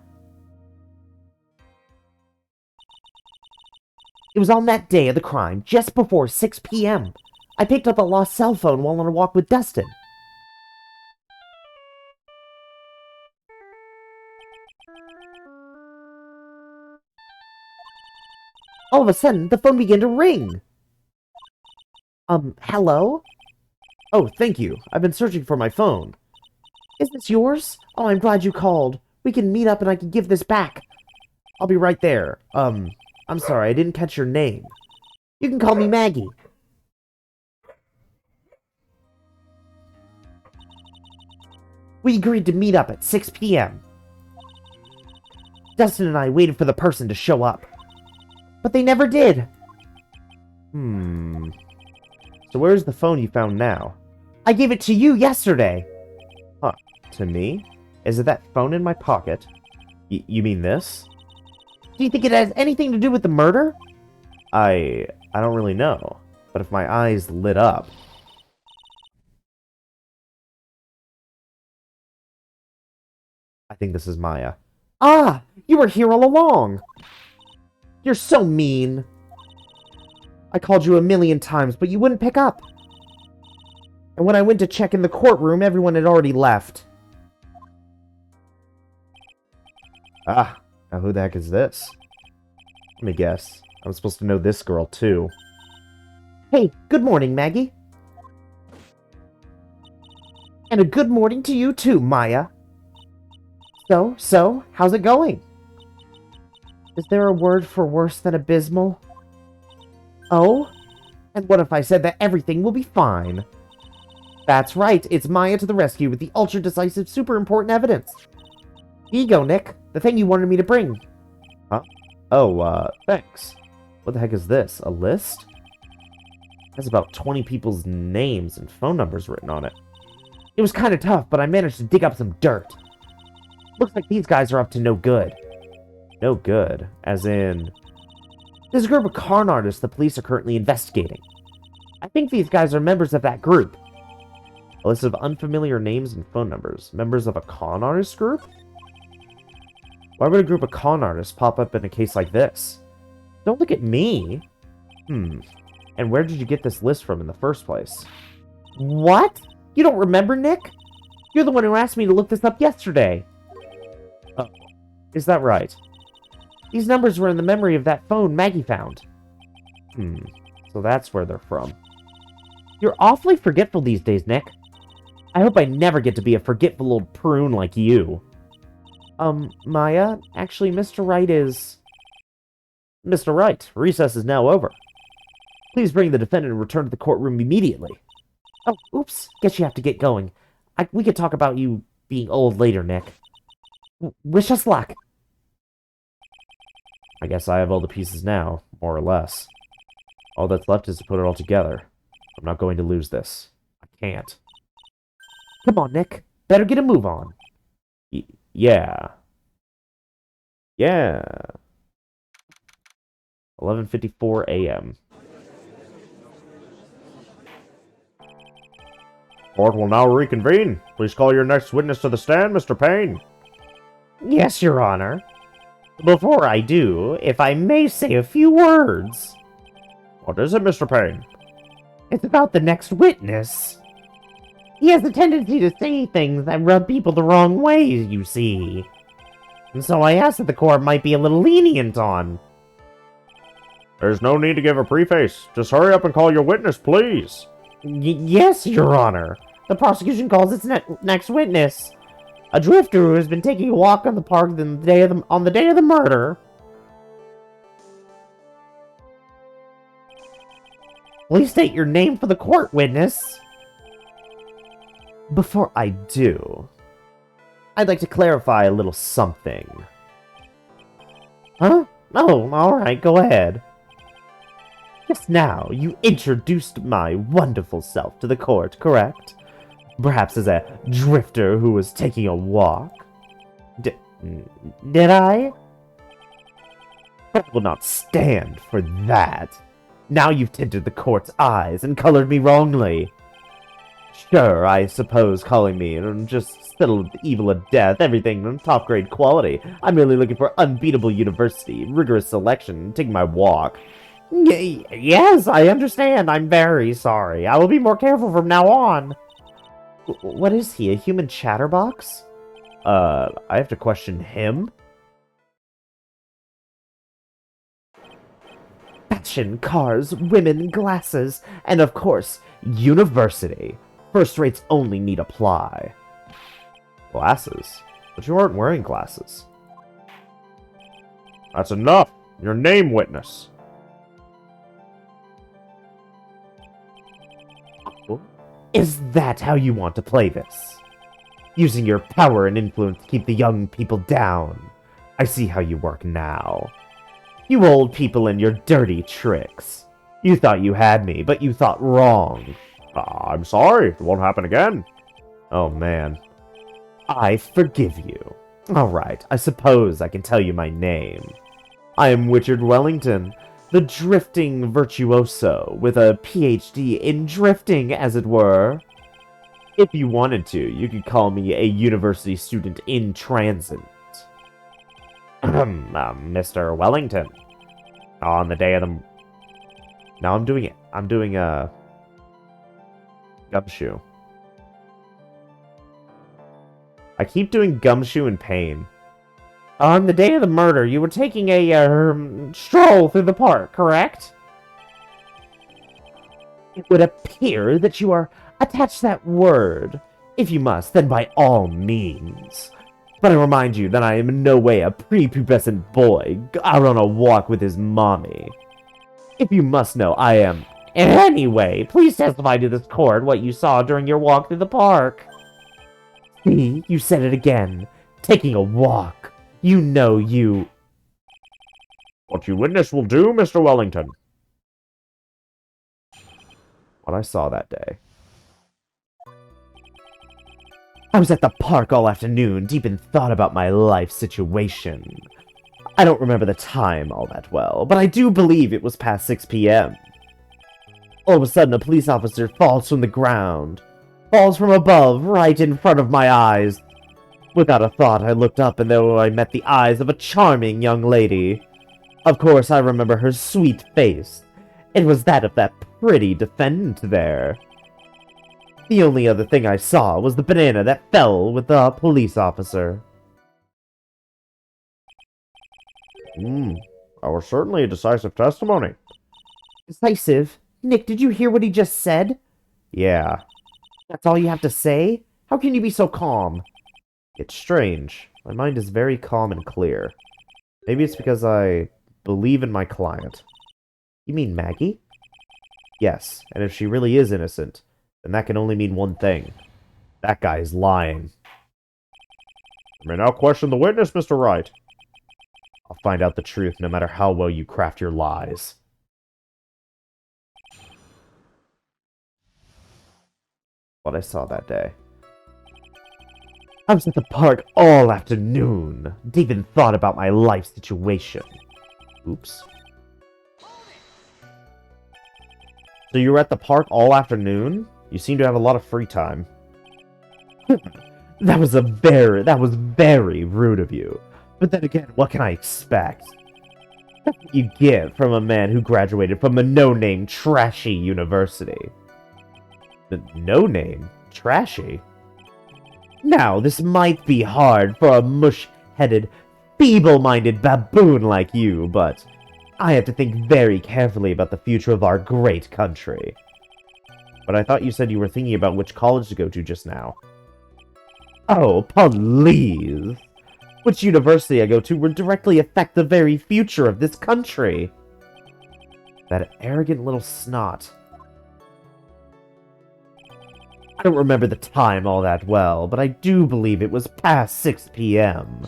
It was on that day of the crime, just before 6 p.m. I picked up a lost cell phone while on a walk with Dustin. All of a sudden, the phone began to ring. Hello? Oh, thank you. I've been searching for my phone. Is this yours? Oh, I'm glad you called. We can meet up and I can give this back. I'll be right there. I'm sorry, I didn't catch your name. You can call me Maggie. We agreed to meet up at 6 p.m. Dustin and I waited for the person to show up. But they never did. So where's the phone you found now? I gave it to you yesterday. Huh, to me? Is it that phone in my pocket? You mean this? Do you think it has anything to do with the murder? I don't really know. But if my eyes lit up... I think this is Maya. Ah, you were here all along. You're so mean. I called you a million times, but you wouldn't pick up. And when I went to check in the courtroom, everyone had already left. Ah, now who the heck is this? Let me guess. I'm supposed to know this girl, too. Hey, good morning, Maggie. And a good morning to you too, Maya. So, how's it going? Is there a word for worse than abysmal? Oh? And what if I said that everything will be fine? That's right, it's Maya to the rescue with the ultra-decisive, super-important evidence. Here you go, Nick. The thing you wanted me to bring. Huh? Oh, thanks. What the heck is this? A list? It has about 20 people's names and phone numbers written on it. It was kind of tough, but I managed to dig up some dirt. Looks like these guys are up to no good. No good. As in... There's a group of con artists the police are currently investigating. I think these guys are members of that group. A list of unfamiliar names and phone numbers. Members of a con artist group? Why would a group of con artists pop up in a case like this? Don't look at me. And where did you get this list from in the first place? What? You don't remember, Nick? You're the one who asked me to look this up yesterday. Oh, is that right? These numbers were in the memory of that phone Maggie found. So that's where they're from. You're awfully forgetful these days, Nick. I hope I never get to be a forgetful old prune like you. Maya, actually, Mr. Wright is... Mr. Wright, recess is now over. Please bring the defendant and return to the courtroom immediately. Oh, oops. Guess you have to get going. We could talk about you being old later, Nick. Wish us luck. I guess I have all the pieces now, more or less. All that's left is to put it all together. I'm not going to lose this. I can't. Come on, Nick. Better get a move on. Yeah. 11:54 a.m. Court will now reconvene. Please call your next witness to the stand, Mr. Payne. Yes, Your Honor. Before I do, if I may say a few words. What is it, Mr. Payne? It's about the next witness. He has a tendency to say things that rub people the wrong way, you see. And so I asked that the court might be a little lenient on. There's no need to give a preface. Just hurry up and call your witness, please. Yes, Your Honor. The prosecution calls its next witness. A drifter who has been taking a walk on the park on the day of the murder. Please state your name for the court, witness. Before I do, I'd like to clarify a little something. Huh? Oh, alright, go ahead. Just now, you introduced my wonderful self to the court, correct? Perhaps as a drifter who was taking a walk? Did I? But I will not stand for that. Now you've tinted the court's eyes and colored me wrongly. Sure, I suppose calling me just spittle evil of death, everything top-grade quality. I'm merely looking for unbeatable university, rigorous selection, taking my walk. Yes, I understand. I'm very sorry. I will be more careful from now on. What is he, a human chatterbox? I have to question him? Fashion, cars, women, glasses, and of course, university. First rates only need apply. Glasses? But you aren't wearing glasses. That's enough! Your name, witness! Is that how you want to play this? Using your power and influence to keep the young people down. I see how you work now. You old people and your dirty tricks. You thought you had me, but you thought wrong. I'm sorry, it won't happen again. Oh man. I forgive you. Alright, I suppose I can tell you my name. I am Richard Wellington, the drifting virtuoso, with a PhD in drifting, as it were. If you wanted to, you could call me a university student in transit. Mr. Wellington. On the day of the... No, I'm doing Gumshoe. I keep doing Gumshoe and Pain. On the day of the murder, you were taking a, stroll through the park, correct? It would appear that you are attached to that word. If you must, then by all means. But I remind you that I am in no way a prepubescent boy out on a walk with his mommy. If you must know, I am. Anyway, please testify to this court what you saw during your walk through the park. See, you said it again. Taking a walk. You know you... What you witness will do, Mr. Wellington. What I saw that day. I was at the park all afternoon, deep in thought about my life situation. I don't remember the time all that well, but I do believe it was past 6 p.m. All of a sudden, a police officer falls from the ground. Falls from above, right in front of my eyes. Without a thought, I looked up and there I met the eyes of a charming young lady. Of course, I remember her sweet face. It was that of that pretty defendant there. The only other thing I saw was the banana that fell with the police officer. That was certainly a decisive testimony. Decisive? Nick, did you hear what he just said? Yeah. That's all you have to say? How can you be so calm? It's strange. My mind is very calm and clear. Maybe it's because I believe in my client. You mean Maggie? Yes, and if she really is innocent, then that can only mean one thing. That guy is lying. You may now question the witness, Mr. Wright. I'll find out the truth no matter how well you craft your lies. What I saw that day. I was at the park all afternoon, deep in thought about my life situation. Oops. So you were at the park all afternoon? You seem to have a lot of free time. That was very rude of you. But then again, what can I expect? That's what you get from a man who graduated from a no-name, trashy university. The no-name? Trashy? Now, this might be hard for a mush-headed, feeble-minded baboon like you, but I have to think very carefully about the future of our great country. But I thought you said you were thinking about which college to go to just now. Oh, please! Which university I go to will directly affect the very future of this country. That arrogant little snot. I don't remember the time all that well, but I do believe it was past 6 p.m.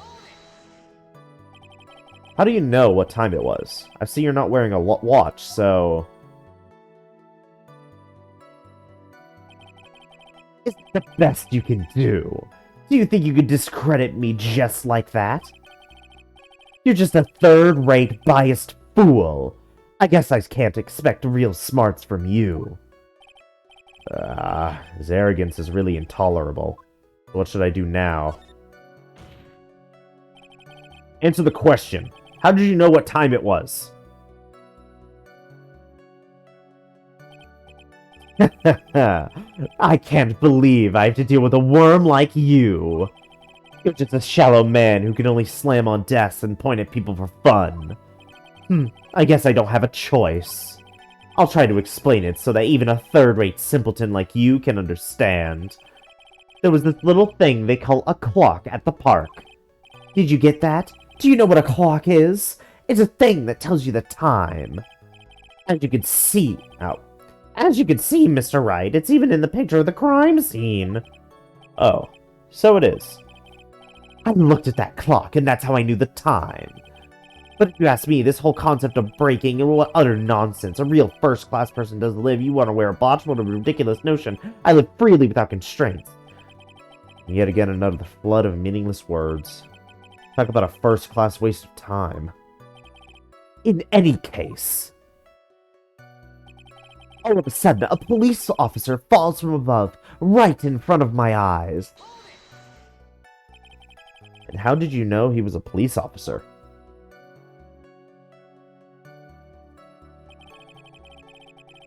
How do you know what time it was? I see you're not wearing a watch, so... It's the best you can do. Do you think you could discredit me just like that? You're just a third-rate, biased fool. I guess I can't expect real smarts from you. His arrogance is really intolerable. What should I do now? Answer the question. How did you know what time it was? I can't believe I have to deal with a worm like you. You're just a shallow man who can only slam on desks and point at people for fun. I guess I don't have a choice. I'll try to explain it so that even a third-rate simpleton like you can understand. There was this little thing they call a clock at the park. Did you get that? Do you know what a clock is? It's a thing that tells you the time. As you can see, Mr. Wright, it's even in the picture of the crime scene. Oh, so it is. I looked at that clock, and that's how I knew the time. But if you ask me, this whole concept of breaking is utter nonsense. A real first-class person doesn't live. You want to wear a watch? What a ridiculous notion. I live freely without constraints. And yet again, another flood of meaningless words. Talk about a first-class waste of time. In any case, all of a sudden, a police officer falls from above, right in front of my eyes. And how did you know he was a police officer?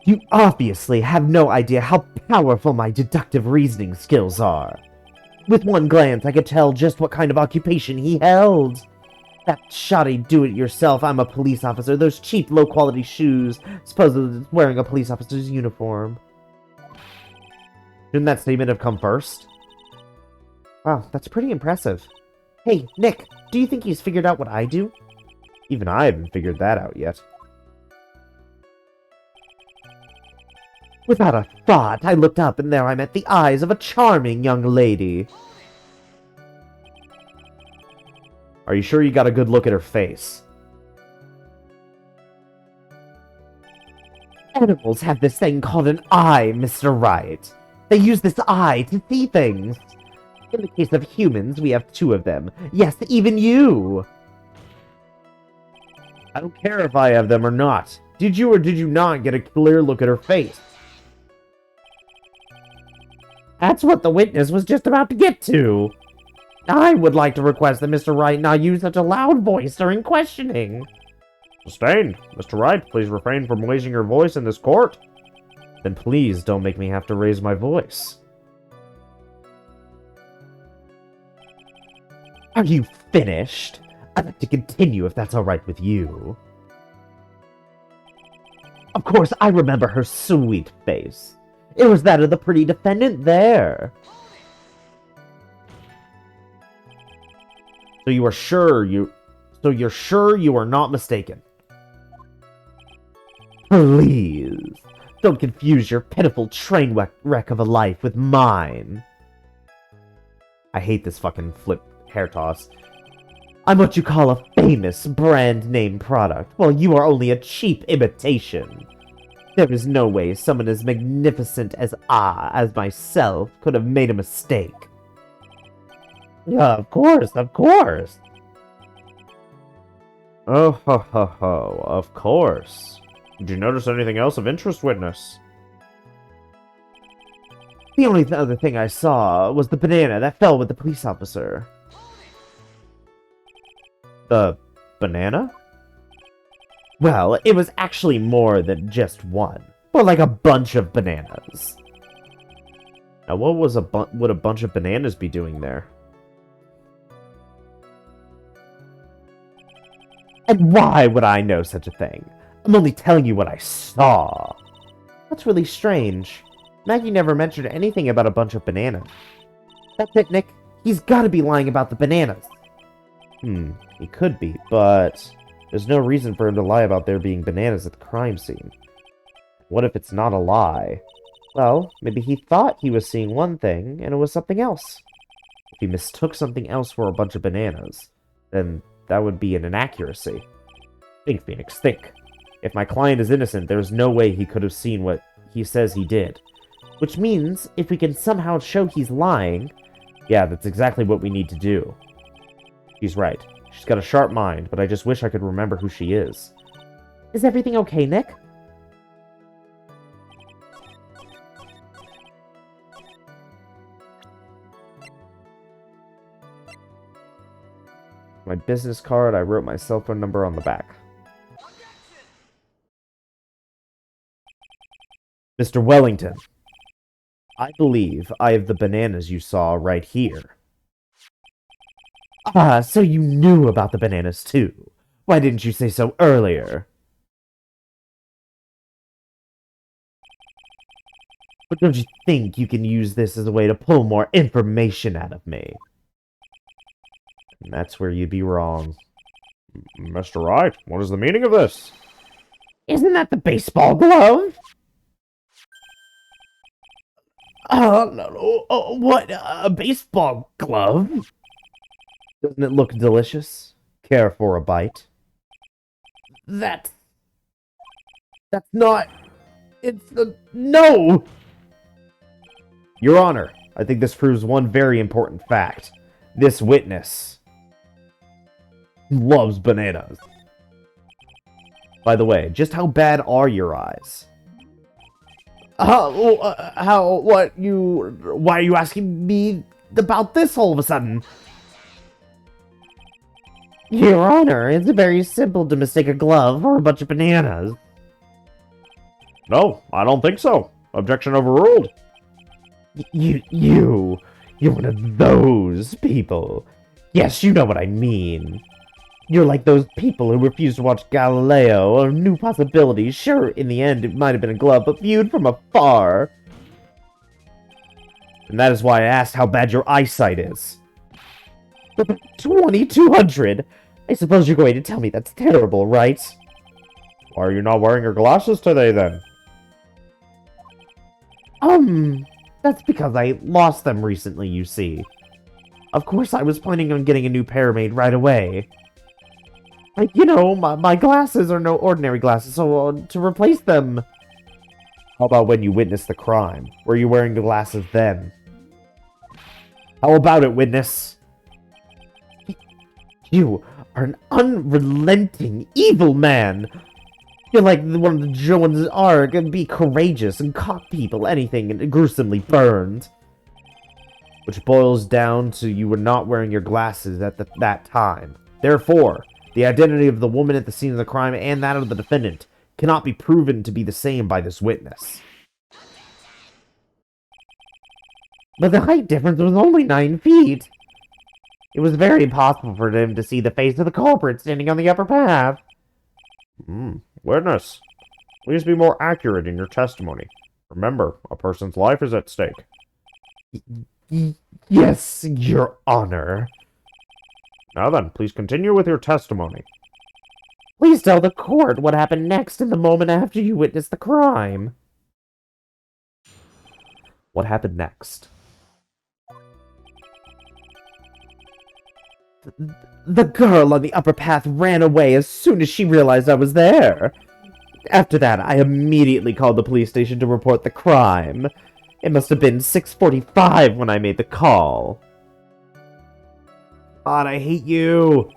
You obviously have no idea how powerful my deductive reasoning skills are. With one glance, I could tell just what kind of occupation he held. That shoddy do-it-yourself, I'm a police officer, those cheap, low-quality shoes, supposedly wearing a police officer's uniform. Shouldn't that statement have come first? Wow, that's pretty impressive. Hey, Nick, do you think he's figured out what I do? Even I haven't figured that out yet. Without a thought, I looked up, and there I met the eyes of a charming young lady. Are you sure you got a good look at her face? Animals have this thing called an eye, Mr. Wright. They use this eye to see things. In the case of humans, we have two of them. Yes, even you! I don't care if I have them or not. Did you or did you not get a clear look at her face? That's what the witness was just about to get to. I would like to request that Mr. Wright not use such a loud voice during questioning. Sustained. Mr. Wright, please refrain from raising your voice in this court. Then please don't make me have to raise my voice. Are you finished? I'd like to continue if that's alright with you. Of course, I remember her sweet face. It was that of the pretty defendant there. So you're sure you are not mistaken? Please, don't confuse your pitiful train wreck of a life with mine. I hate this fucking flip hair toss. I'm what you call a famous brand name product, while you are only a cheap imitation. There is no way someone as magnificent as myself, could have made a mistake. Of course, of course. Oh, ho, ho, ho, of course. Did you notice anything else of interest, witness? The only other thing I saw was the banana that fell with the police officer. The banana? Well, it was actually more than just one, but like a bunch of bananas. Now, what would a bunch of bananas be doing there? And why would I know such a thing? I'm only telling you what I saw. That's really strange. Maggie never mentioned anything about a bunch of bananas. That's it, Nick. He's gotta be lying about the bananas. He could be, but there's no reason for him to lie about there being bananas at the crime scene. What if it's not a lie? Well, maybe he thought he was seeing one thing, and it was something else. If he mistook something else for a bunch of bananas, then that would be an inaccuracy. Think, Phoenix, think. If my client is innocent, there's no way he could have seen what he says he did. Which means, if we can somehow show he's lying... Yeah, that's exactly what we need to do. She's right. She's got a sharp mind, but I just wish I could remember who she is. Is everything okay, Nick? My business card, I wrote my cell phone number on the back. Mr. Wellington, I believe I have the bananas you saw right here. Ah, so you knew about the bananas too. Why didn't you say so earlier? But don't you think you can use this as a way to pull more information out of me? And that's where you'd be wrong. Mr. Wright, what is the meaning of this? Isn't that the baseball glove? Oh, what? A baseball glove? Doesn't it look delicious? Care for a bite? That's not... It's the... No! Your Honor, I think this proves one very important fact. This witness loves bananas. By the way, just how bad are your eyes? Why are you asking me about this all of a sudden? Your Honor, it's very simple to mistake a glove for a bunch of bananas. No, I don't think so. Objection overruled. You're one of those people. Yes, you know what I mean. You're like those people who refuse to watch Galileo or New Possibilities. Sure, in the end, it might have been a glove, but viewed from afar. And that is why I asked how bad your eyesight is. 2200? I suppose you're going to tell me that's terrible, right? Why are you not wearing your glasses today, then? That's because I lost them recently, you see. Of course, I was planning on getting a new pair made right away. Like, you know, my glasses are no ordinary glasses, so to replace them... How about when you witnessed the crime? Were you wearing the glasses then? How about it, witness? You are an unrelenting, evil man! You're like one of the Jones Arc and be courageous and caught people, anything, and gruesomely burned. Which boils down to you were not wearing your glasses at that time. Therefore, the identity of the woman at the scene of the crime and that of the defendant cannot be proven to be the same by this witness. But the height difference was only 9 feet. It was very impossible for him to see the face of the culprit standing on the upper path. Witness, please be more accurate in your testimony. Remember, a person's life is at stake. Yes, Your Honor. Now then, please continue with your testimony. Please tell the court what happened next in the moment after you witnessed the crime. What happened next? The girl on the upper path ran away as soon as she realized I was there. After that, I immediately called the police station to report the crime. It must have been 6:45 when I made the call. God, I hate you!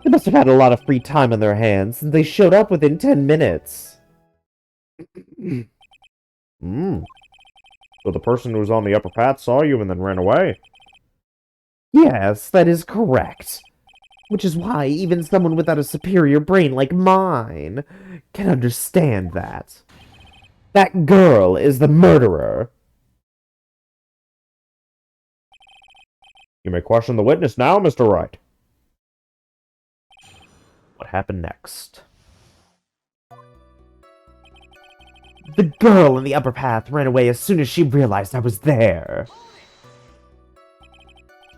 They must have had a lot of free time on their hands, since they showed up within 10 minutes. So the person who was on the upper path saw you and then ran away? Yes, that is correct. Which is why even someone without a superior brain like mine can understand that. That girl is the murderer. You may question the witness now, Mr. Wright. What happened next? The girl in the upper path ran away as soon as she realized I was there.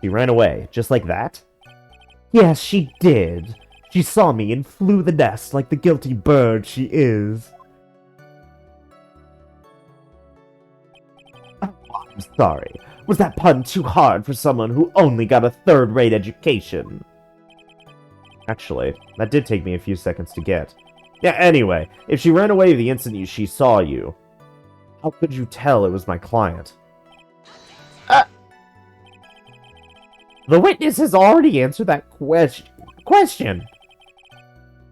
She ran away, just like that? Yes, she did. She saw me and flew the nest like the guilty bird she is. Oh, I'm sorry. Was that pun too hard for someone who only got a third-rate education? Actually, that did take me a few seconds to get. Yeah, anyway, if she ran away the instant she saw you, how could you tell it was my client? The witness has already answered that question.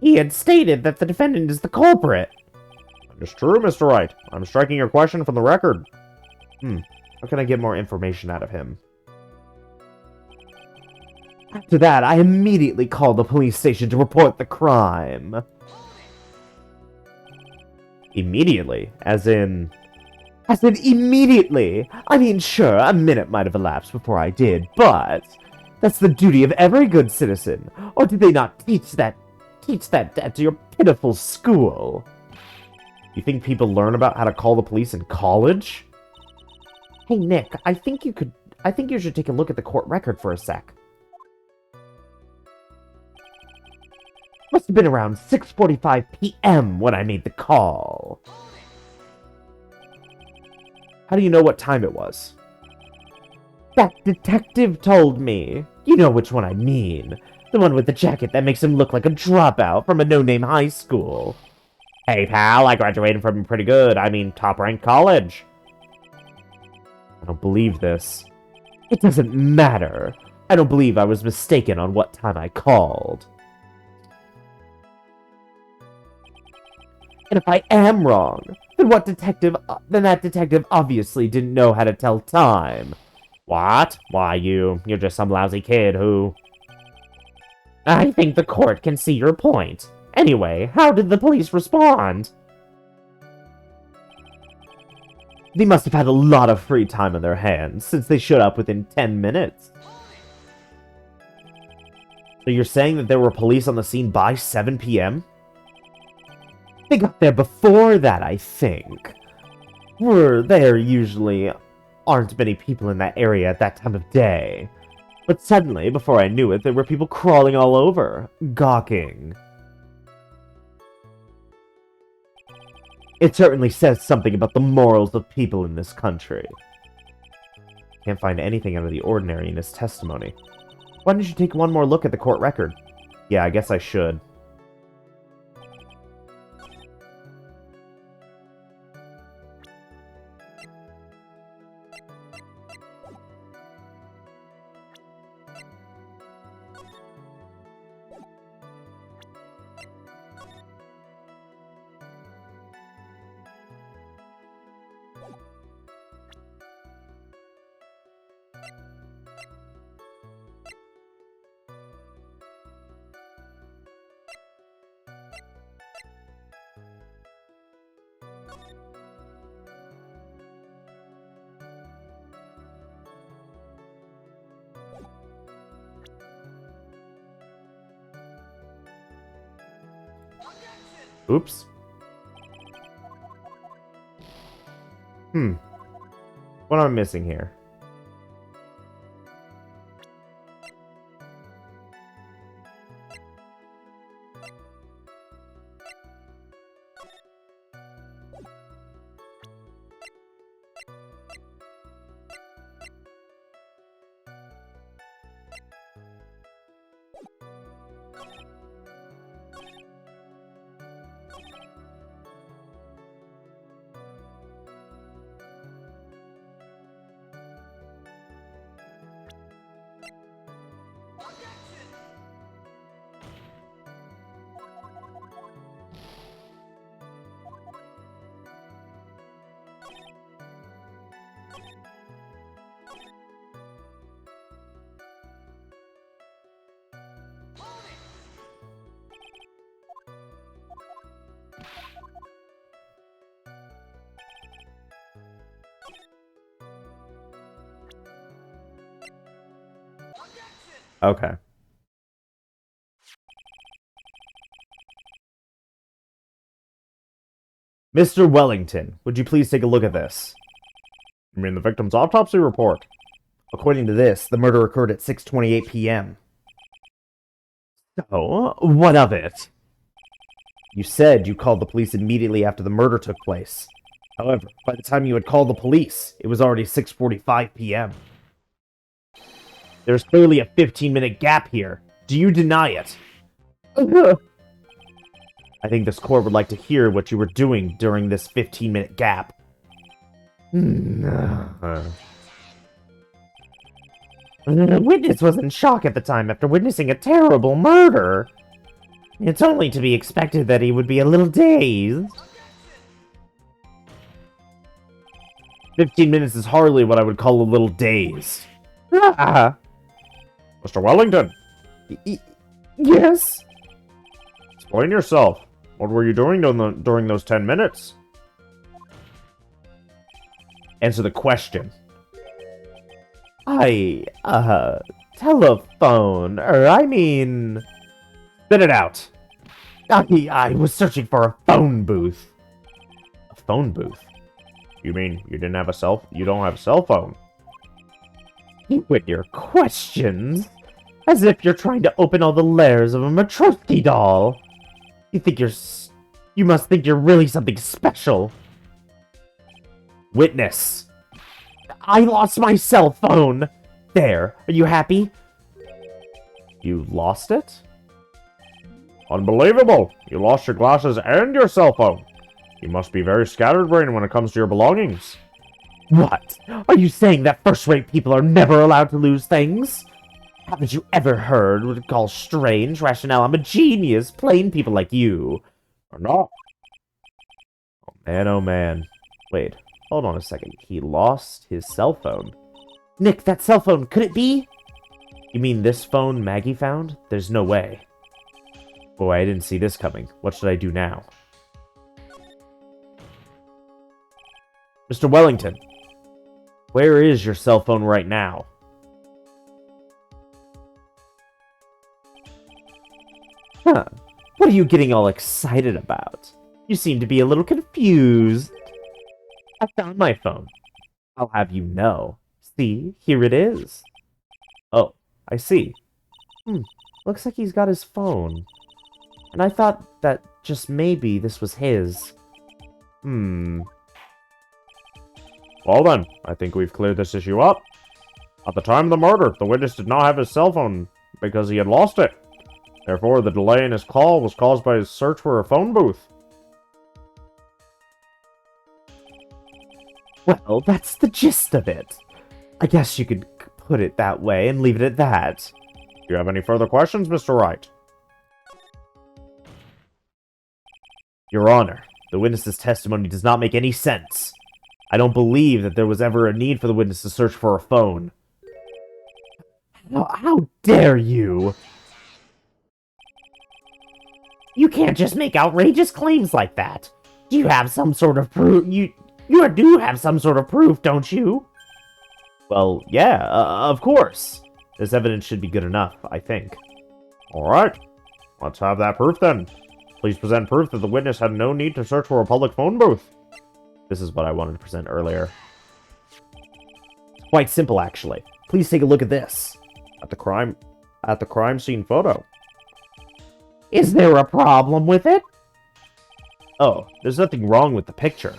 He had stated that the defendant is the culprit. That is true, Mr. Wright. I'm striking your question from the record. How can I get more information out of him? After that, I immediately called the police station to report the crime. Immediately? As in immediately! I mean, sure, a minute might have elapsed before I did, but that's the duty of every good citizen. Or did they not teach that at your pitiful school? You think people learn about how to call the police in college? Hey, Nick, I think you should take a look at the court record for a sec. Must have been around 6:45 p.m. when I made the call. How do you know what time it was? That detective told me. You know which one I mean. The one with the jacket that makes him look like a dropout from a no-name high school. Hey, pal, I graduated from a pretty good, top-ranked college. I don't believe this. It doesn't matter. I don't believe I was mistaken on what time I called. And if I am wrong, then that detective obviously didn't know how to tell time. What? Why, you're just some lousy kid who... I think the court can see your point. Anyway, how did the police respond? They must have had a lot of free time on their hands, since they showed up within 10 minutes. So you're saying that there were police on the scene by 7 p.m.? They got there before that, I think. There usually aren't many people in that area at that time of day. But suddenly, before I knew it, there were people crawling all over, gawking. It certainly says something about the morals of people in this country. Can't find anything out of the ordinary in his testimony. Why don't you take one more look at the court record? Yeah, I guess I should. Oops. What am I missing here? Okay. Mr. Wellington, would you please take a look at this? You mean the victim's autopsy report? According to this, the murder occurred at 6:28 p.m. So, what of it? You said you called the police immediately after the murder took place. However, by the time you had called the police, it was already 6:45 p.m. There's clearly a 15-minute gap here. Do you deny it? I think this court would like to hear what you were doing during this 15-minute gap. The witness was in shock at the time after witnessing a terrible murder. It's only to be expected that he would be a little dazed. 15 minutes is hardly what I would call a little dazed. Mr. Wellington? Yes? Explain yourself. What were you doing during those 10 minutes? Answer the question. Telephone, spit it out. I was searching for a phone booth. A phone booth? You mean you don't have a cell phone? With your questions, as if you're trying to open all the layers of a Matryoshka doll. You must think you're really something special. Witness. I lost my cell phone. There, are you happy? You lost it? Unbelievable! You lost your glasses and your cell phone. You must be very scatterbrained when it comes to your belongings. What? Are you saying that first-rate people are never allowed to lose things? Haven't you ever heard what it calls strange rationale? I'm a genius. Plain people like you are not. Oh man. Wait, hold on a second. He lost his cell phone. Nick, that cell phone, could it be? You mean this phone Maggie found? There's no way. Boy, I didn't see this coming. What should I do now? Mr. Wellington, where is your cell phone right now? Huh. What are you getting all excited about? You seem to be a little confused. I found my phone. I'll have you know. See, here it is. Oh, I see. Looks like he's got his phone. And I thought that just maybe this was his. Well then, I think we've cleared this issue up. At the time of the murder, the witness did not have his cell phone because he had lost it. Therefore, the delay in his call was caused by his search for a phone booth. Well, that's the gist of it. I guess you could put it that way and leave it at that. Do you have any further questions, Mr. Wright? Your Honor, the witness's testimony does not make any sense. I don't believe that there was ever a need for the witness to search for a phone. How dare you? You can't just make outrageous claims like that. Do you have some sort of proof? You do have some sort of proof, don't you? Well, yeah, of course. This evidence should be good enough, I think. Alright, let's have that proof then. Please present proof that the witness had no need to search for a public phone booth. This is what I wanted to present earlier. It's quite simple, actually. Please take a look at this. At the crime scene photo. Is there a problem with it? Oh, there's nothing wrong with the picture.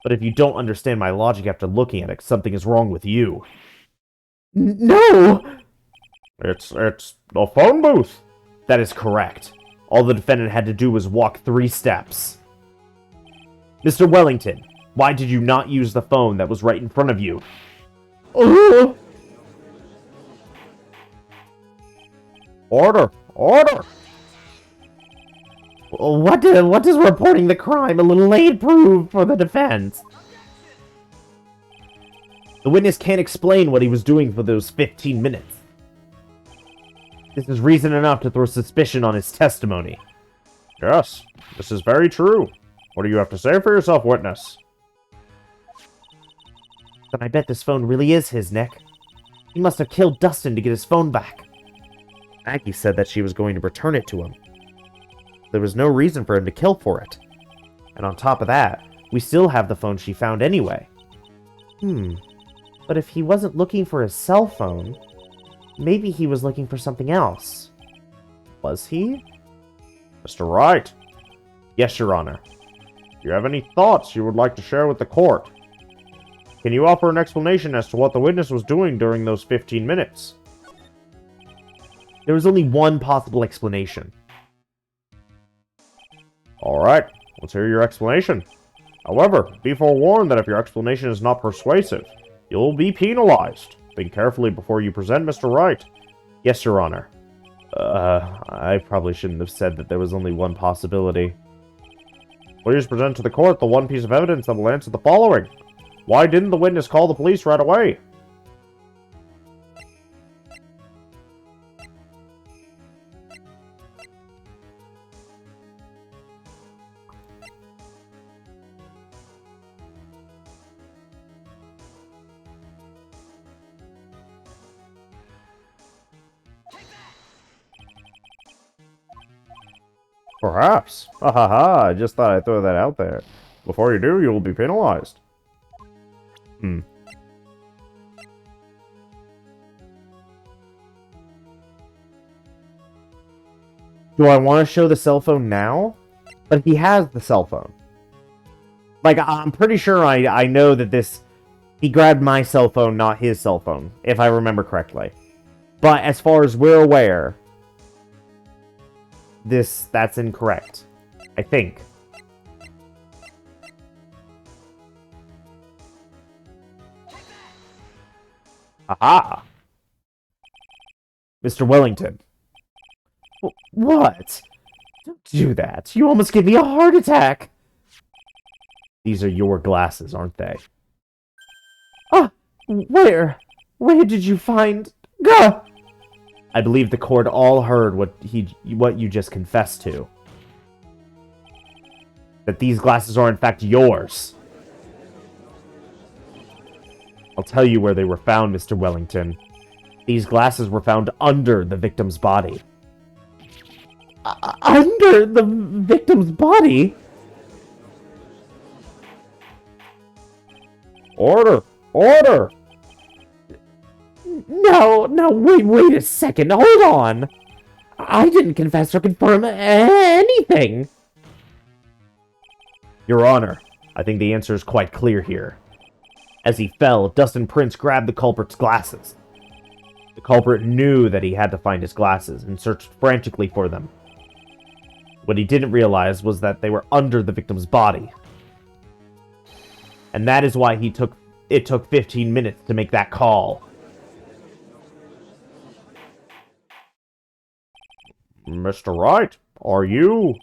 But if you don't understand my logic after looking at it, something is wrong with you. No! It's a phone booth. That is correct. All the defendant had to do was walk 3 steps. Mr. Wellington, why did you not use the phone that was right in front of you? Order! Order! What does reporting the crime a little late prove for the defense? The witness can't explain what he was doing for those 15 minutes. This is reason enough to throw suspicion on his testimony. Yes, this is very true. What do you have to say for yourself, witness? Then I bet this phone really is his, Nick. He must have killed Dustin to get his phone back. Maggie said that she was going to return it to him. There was no reason for him to kill for it. And on top of that, we still have the phone she found anyway. But if he wasn't looking for his cell phone, maybe he was looking for something else. Was he? Mr. Wright, Yes, Your Honor. do you have any thoughts you would like to share with the court? Can you offer an explanation as to what the witness was doing during those 15 minutes? There was only one possible explanation. Alright, let's hear your explanation. However, be forewarned that if your explanation is not persuasive, you'll be penalized. Think carefully before you present, Mr. Wright. Yes, Your Honor. I probably shouldn't have said that there was only one possibility. Please present to the court the one piece of evidence that will answer the following. Why didn't the witness call the police right away? Perhaps. Ha ha ha, I just thought I'd throw that out there. Before you do, you will be penalized. Do I want to show the cell phone now? But he has the cell phone. Like, I'm pretty sure I know that he grabbed my cell phone, not his cell phone, if I remember correctly. But as far as we're aware, that's incorrect. I think. Aha! Mr. Wellington. What? Don't do that. You almost gave me a heart attack. These are your glasses, aren't they? Ah! Where did you find... Gah! I believe the court all heard what you just confessed to. That these glasses are in fact yours. I'll tell you where they were found, Mr. Wellington. These glasses were found under the victim's body. Under the victim's body? Order! Order! No, wait a second, hold on. I didn't confess or confirm anything. Your Honor, I think the answer is quite clear here. As he fell, Dustin Prince grabbed the culprit's glasses. The culprit knew that he had to find his glasses and searched frantically for them. What he didn't realize was that they were under the victim's body. And that is why it took 15 minutes to make that call. Mr. Wright, are you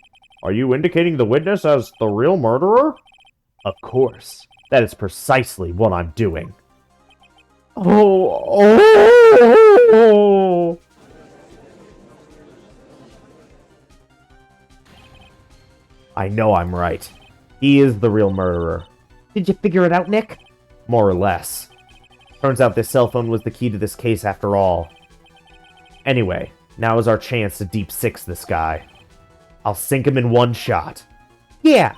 indicating the witness as the real murderer? Of course. That is precisely what I'm doing. Oh. I know I'm right. He is the real murderer. Did you figure it out, Nick? More or less. Turns out this cell phone was the key to this case after all. Anyway, now is our chance to deep six this guy. I'll sink him in one shot. Yeah.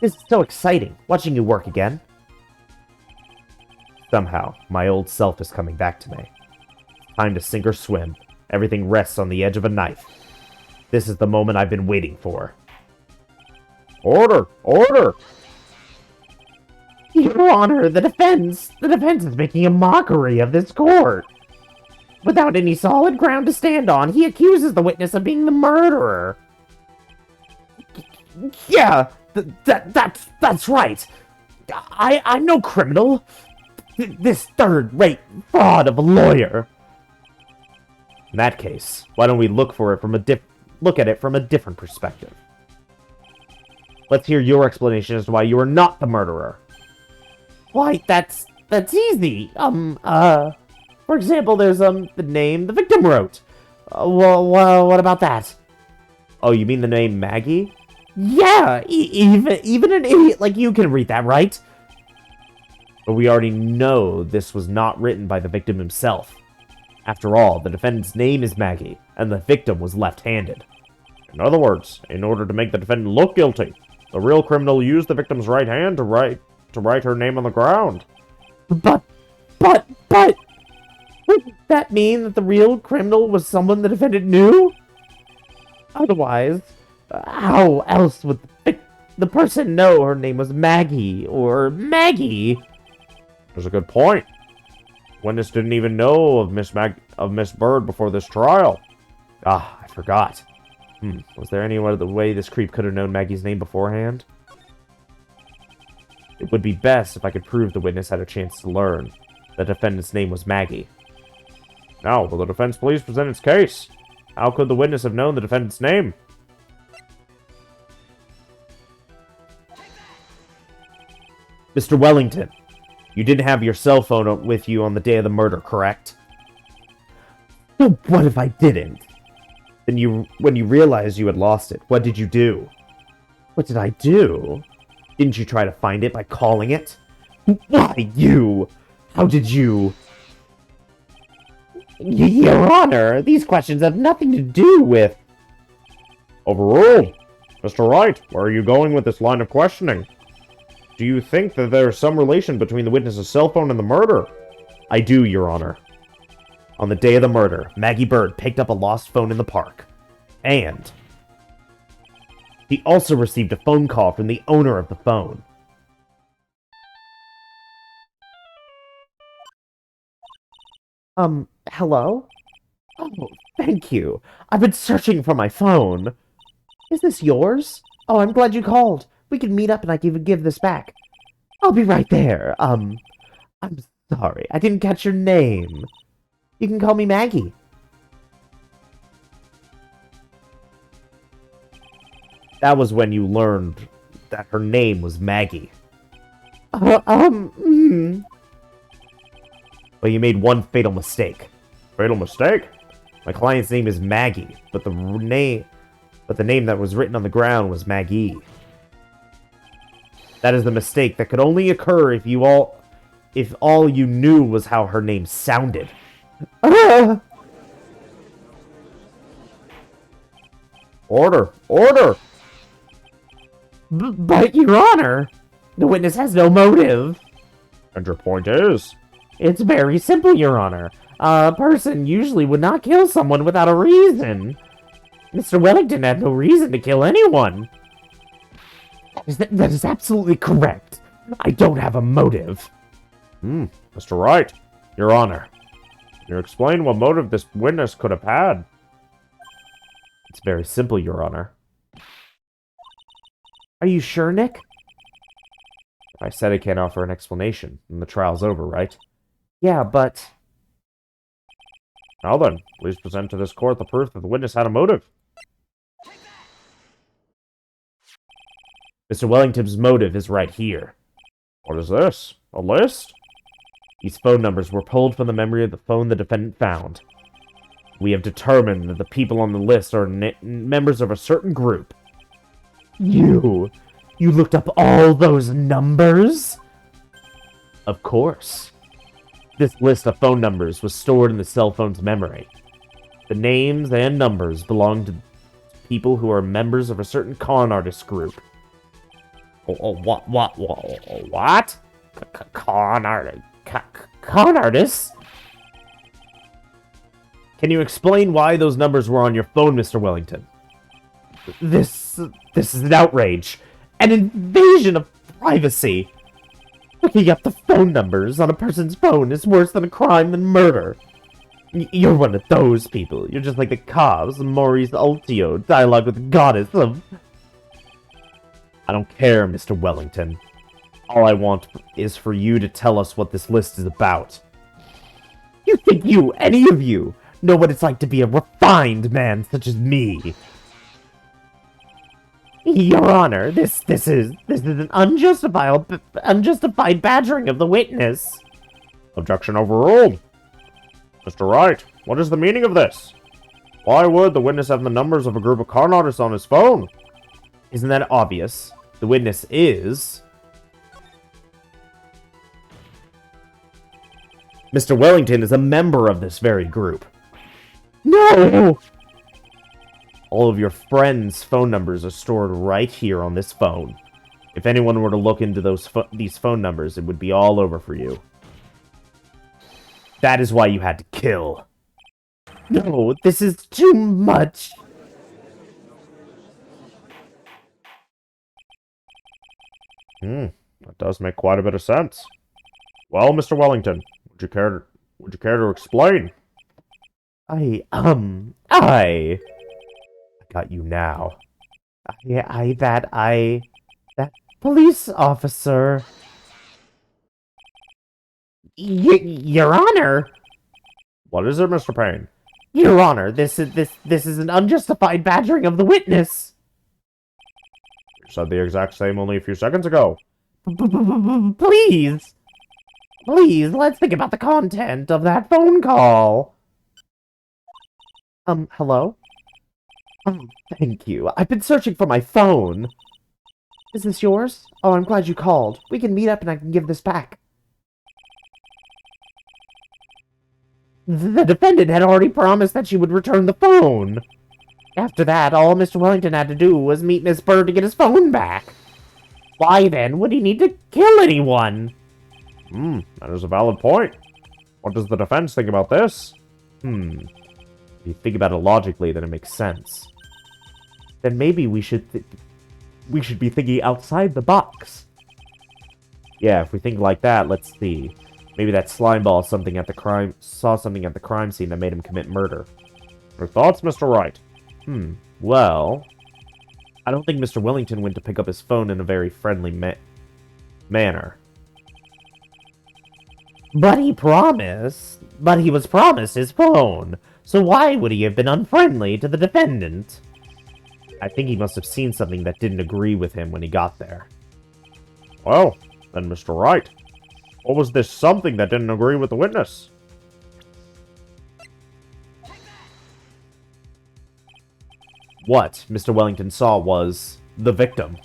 This is so exciting, watching you work again. Somehow, my old self is coming back to me. Time to sink or swim. Everything rests on the edge of a knife. This is the moment I've been waiting for. Order! Order! Your Honor, the defense is making a mockery of this court. Without any solid ground to stand on, he accuses the witness of being the murderer. Yeah, that's right. I'm no criminal. This third-rate fraud of a lawyer. In that case, why don't we look at it from a different perspective? Let's hear your explanation as to why you are not the murderer. Why, that's easy. For example, there's the name the victim wrote. Well, what about that? Oh, you mean the name Maggie? Yeah, even an idiot like you can read that, right? But we already know this was not written by the victim himself. After all, the defendant's name is Maggie, and the victim was left-handed. In other words, in order to make the defendant look guilty, the real criminal used the victim's right hand to write her name on the ground. But, wouldn't that mean that the real criminal was someone the defendant knew? Otherwise, how else would the person know her name was Maggie, or Maggie? That's a good point. Witness didn't even know of Miss Bird before this trial. Ah, I forgot. Was there any other way this creep could have known Maggie's name beforehand? It would be best if I could prove the witness had a chance to learn the defendant's name was Maggie. Now, will the defense please present its case? How could the witness have known the defendant's name? Mr. Wellington, you didn't have your cell phone with you on the day of the murder, correct? So what if I didn't? Then when you realized you had lost it, what did you do? What did I do? Didn't you try to find it by calling it? Why, you? How did you? Your Honor, these questions have nothing to do with... Overruled. Mr. Wright, where are you going with this line of questioning? Do you think that there is some relation between the witness's cell phone and the murder? I do, Your Honor. On the day of the murder, Maggie Bird picked up a lost phone in the park. And he also received a phone call from the owner of the phone. Hello? Oh, thank you. I've been searching for my phone. Is this yours? Oh, I'm glad you called. We can meet up and I can give this back. I'll be right there. I'm sorry. I didn't catch your name. You can call me Maggie. That was when you learned that her name was Maggie. Well, you made one fatal mistake. Fatal mistake? My client's name is Maggie, but the name that was written on the ground was Maggie. That is the mistake that could only occur if you all if all you knew was how her name sounded. Ah! Order! Order! But, Your Honor, the witness has no motive. And your point is? It's very simple, Your Honor. A person usually would not kill someone without a reason. Mr. Wellington had no reason to kill anyone. That is absolutely correct. I don't have a motive. Mr. Wright, Your Honor. Can you explain what motive this witness could have had? It's very simple, Your Honor. Are you sure, Nick? I said I can't offer an explanation, and the trial's over, right? Yeah, but... Now then, please present to this court the proof that the witness had a motive. Mr. Wellington's motive is right here. What is this? A list? These phone numbers were pulled from the memory of the phone the defendant found. We have determined that the people on the list are members of a certain group. You looked up all those numbers? Of course. This list of phone numbers was stored in the cell phone's memory. The names and numbers belong to people who are members of a certain con artist group. What? Con artist? Con artists? Can you explain why those numbers were on your phone, Mr. Wellington? This is an outrage. An invasion of privacy. Looking up the phone numbers on a person's phone is worse than a crime than murder. You're one of those people. You're just like the cops, Maurice Ultio, dialogue with the goddess of... I don't care, Mr. Wellington. All I want is for you to tell us what this list is about. You think any of you, know what it's like to be a refined man such as me? Your Honor, this is an unjustified badgering of the witness. Objection overruled. Mr. Wright, what is the meaning of this? Why would the witness have the numbers of a group of con artists on his phone? Isn't that obvious? The witness is... Mr. Wellington is a member of this very group. No! All of your friends' phone numbers are stored right here on this phone. If anyone were to look into these phone numbers, it would be all over for you. That is why you had to kill. No, this is too much. That does make quite a bit of sense. Well, Mr. Wellington, would you care to explain? I got you now. That police officer. Your Honor. What is it, Mr. Payne? Your Honor, this is an unjustified badgering of the witness. You said the exact same only a few seconds ago. Please, let's think about the content of that phone call. Hello? Thank you. I've been searching for my phone. Is this yours? Oh, I'm glad you called. We can meet up and I can give this back. The defendant had already promised that she would return the phone. After that, all Mr. Wellington had to do was meet Miss Bird to get his phone back. Why, then, would he need to kill anyone? That is a valid point. What does the defense think about this? If you think about it logically, then it makes sense. Then maybe we should be thinking outside the box. Yeah, if we think like that, let's see. Maybe that slimeball saw something at the crime scene that made him commit murder. Your thoughts, Mr. Wright? Well, I don't think Mr. Wellington went to pick up his phone in a very friendly manner. But he was promised his phone. So why would he have been unfriendly to the defendant? I think he must have seen something that didn't agree with him when he got there. Well, then, Mr. Wright, what was this something that didn't agree with the witness? What Mr. Wellington saw was the victim.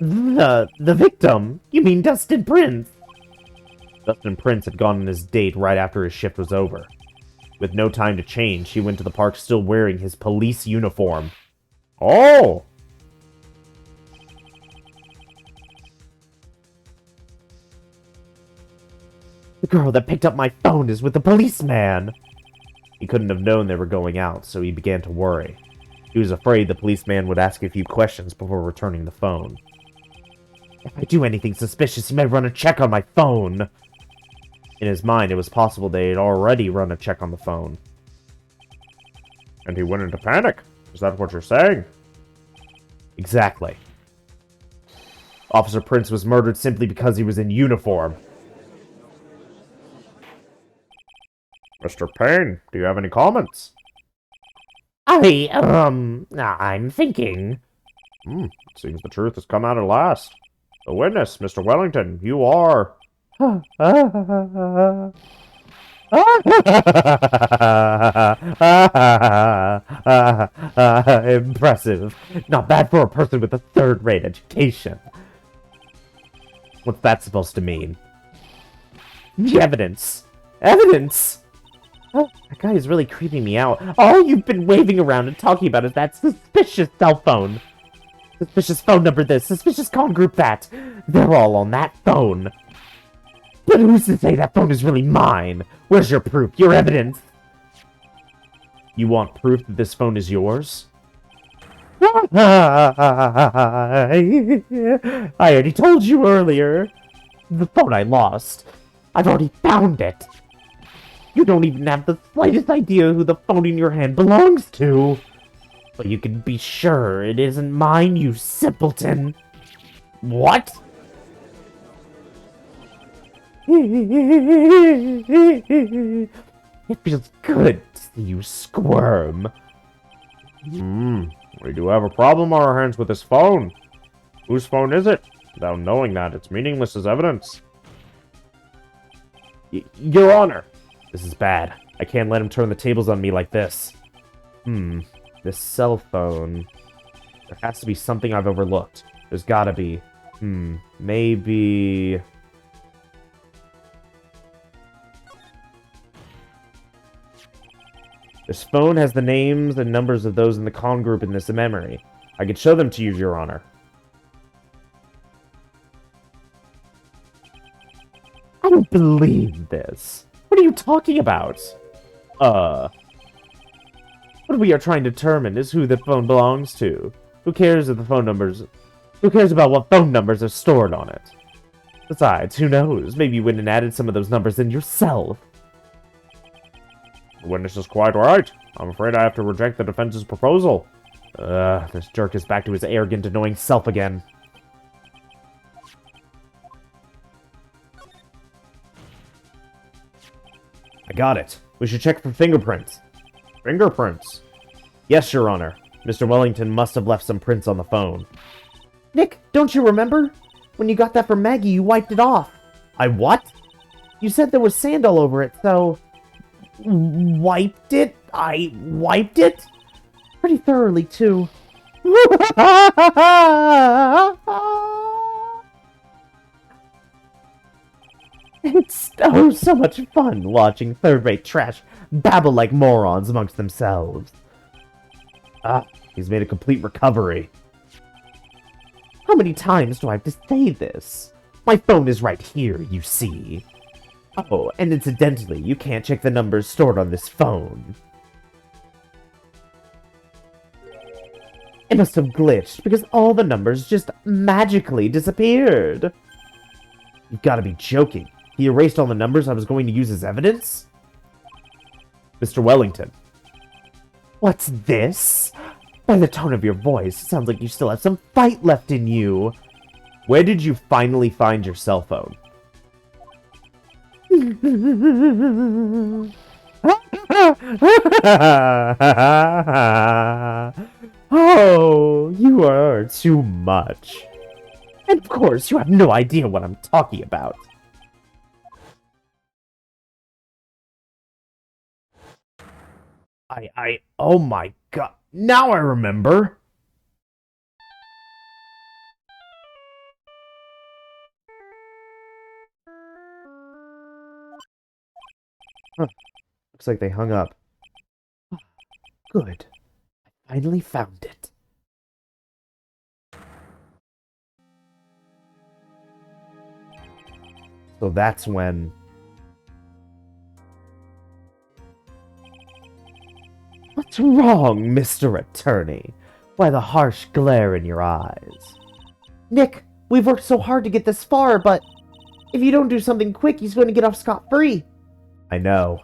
The victim? You mean Dustin Prince? Dustin Prince had gone on his date right after his shift was over. With no time to change, he went to the park still wearing his police uniform. Oh! The girl that picked up my phone is with the policeman. He couldn't have known they were going out, so he began to worry. He was afraid the policeman would ask a few questions before returning the phone. If I do anything suspicious, he may run a check on my phone. In his mind, it was possible they had already run a check on the phone. And he went into panic. Is that what you're saying? Exactly. Officer Prince was murdered simply because he was in uniform. Mr. Payne, do you have any comments? I'm thinking. Seems the truth has come out at last. The witness, Mr. Wellington, you are... Impressive. Not bad for a person with a third-rate education. What's that supposed to mean? The evidence. Evidence! That guy is really creeping me out. All you've been waving around and talking about is that suspicious cell phone. Suspicious phone number this, suspicious con group that. They're all on that phone. But who's to say that phone is really mine? Where's your proof? Your evidence? You want proof that this phone is yours? I already told you earlier. The phone I lost. I've already found it. You don't even have the slightest idea who the phone in your hand belongs to. But you can be sure it isn't mine, you simpleton. What? It feels good to see you squirm. We do have a problem on our hands with this phone. Whose phone is it? Without knowing that, it's meaningless as evidence. Your Honor. This is bad. I can't let him turn the tables on me like this. This cell phone. There has to be something I've overlooked. There's gotta be. Maybe... This phone has the names and numbers of those in the con group in this memory. I could show them to you, Your Honor. I don't believe this. What are you talking about? What we are trying to determine is who the phone belongs to. Who cares if the phone numbers... Who cares about what phone numbers are stored on it? Besides, who knows? Maybe you went and added some of those numbers in yourself. The witness is quite right. I'm afraid I have to reject the defense's proposal. This jerk is back to his arrogant, annoying self again. I got it. We should check for fingerprints. Fingerprints? Yes, Your Honor. Mr. Wellington must have left some prints on the phone. Nick, don't you remember? When you got that from Maggie, you wiped it off. I what? You said there was sand all over it, so... Wiped it? I wiped it? Pretty thoroughly, too. It's so much fun watching third-rate trash babble like morons amongst themselves. He's made a complete recovery. How many times do I have to say this? My phone is right here, you see. Oh, and incidentally, you can't check the numbers stored on this phone. It must have glitched because all the numbers just magically disappeared. You've got to be joking. He erased all the numbers I was going to use as evidence? Mr. Wellington. What's this? By the tone of your voice, it sounds like you still have some fight left in you. Where did you finally find your cell phone? Oh, you are too much. And of course, you have no idea what I'm talking about. Oh my god. Now I remember. Looks like they hung up. Good. I finally found it. So that's when... What's wrong, Mr. Attorney? Why the harsh glare in your eyes? Nick, we've worked so hard to get this far, but if you don't do something quick, he's going to get off scot-free. I know.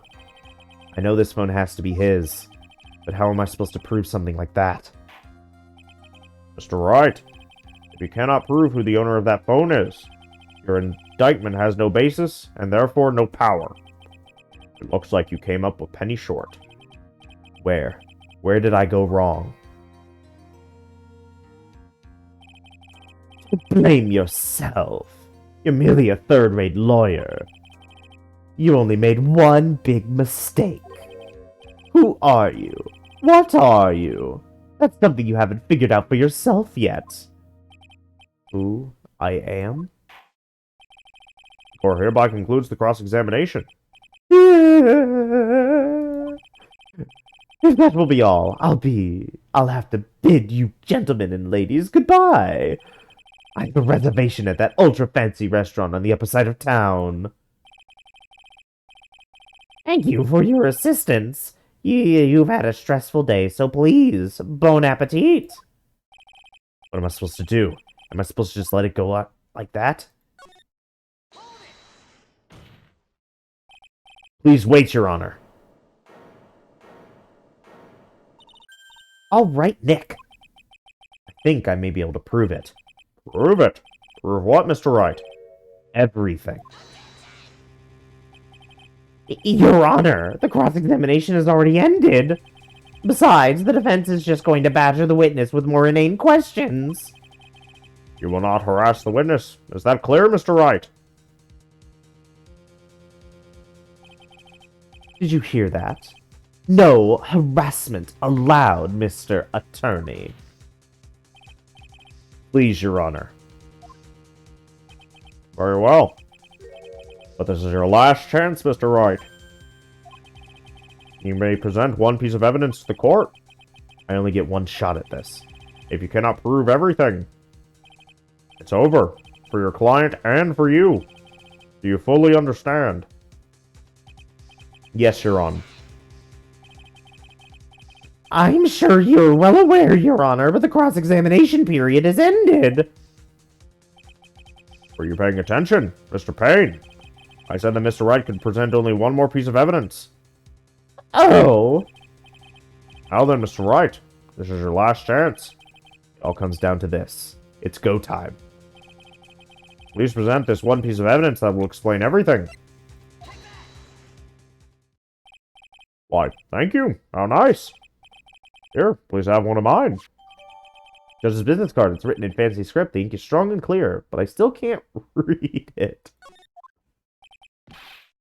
I know this phone has to be his. But how am I supposed to prove something like that? Mr. Wright, if you cannot prove who the owner of that phone is, your indictment has no basis, and therefore no power. It looks like you came up a penny short. Where? Where did I go wrong? Blame yourself. You're merely a third-rate lawyer. You only made one big mistake. Who are you? What are you? That's something you haven't figured out for yourself yet. Who I am? Or hereby concludes the cross-examination. If that will be all, I'll have to bid you gentlemen and ladies goodbye. I have a reservation at that ultra-fancy restaurant on the upper side of town. Thank you for your assistance. You've had a stressful day, so please, bon appetit. What am I supposed to do? Am I supposed to just let it go up like that? Please wait, Your Honor. All right, Nick. I think I may be able to prove it. Prove it? Prove what, Mr. Wright? Everything. Your Honor, the cross-examination has already ended. Besides, the defense is just going to badger the witness with more inane questions. You will not harass the witness. Is that clear, Mr. Wright? Did you hear that? No harassment allowed, Mr. Attorney. Please, Your Honor. Very well. But this is your last chance, Mr. Wright. You may present one piece of evidence to the court. I only get one shot at this. If you cannot prove everything, it's over. For your client and for you. Do you fully understand? Yes, Your Honor. I'm sure you're well aware, Your Honor, but the cross-examination period has ended. Were you paying attention, Mr. Payne? I said that Mr. Wright could present only one more piece of evidence. Oh. Now then, Mr. Wright, this is your last chance. It all comes down to this. It's go time. Please present this one piece of evidence that will explain everything. Why, thank you. How nice. Here, please have one of mine. Judge's business card. It's written in fancy script. The ink is strong and clear, but I still can't read it.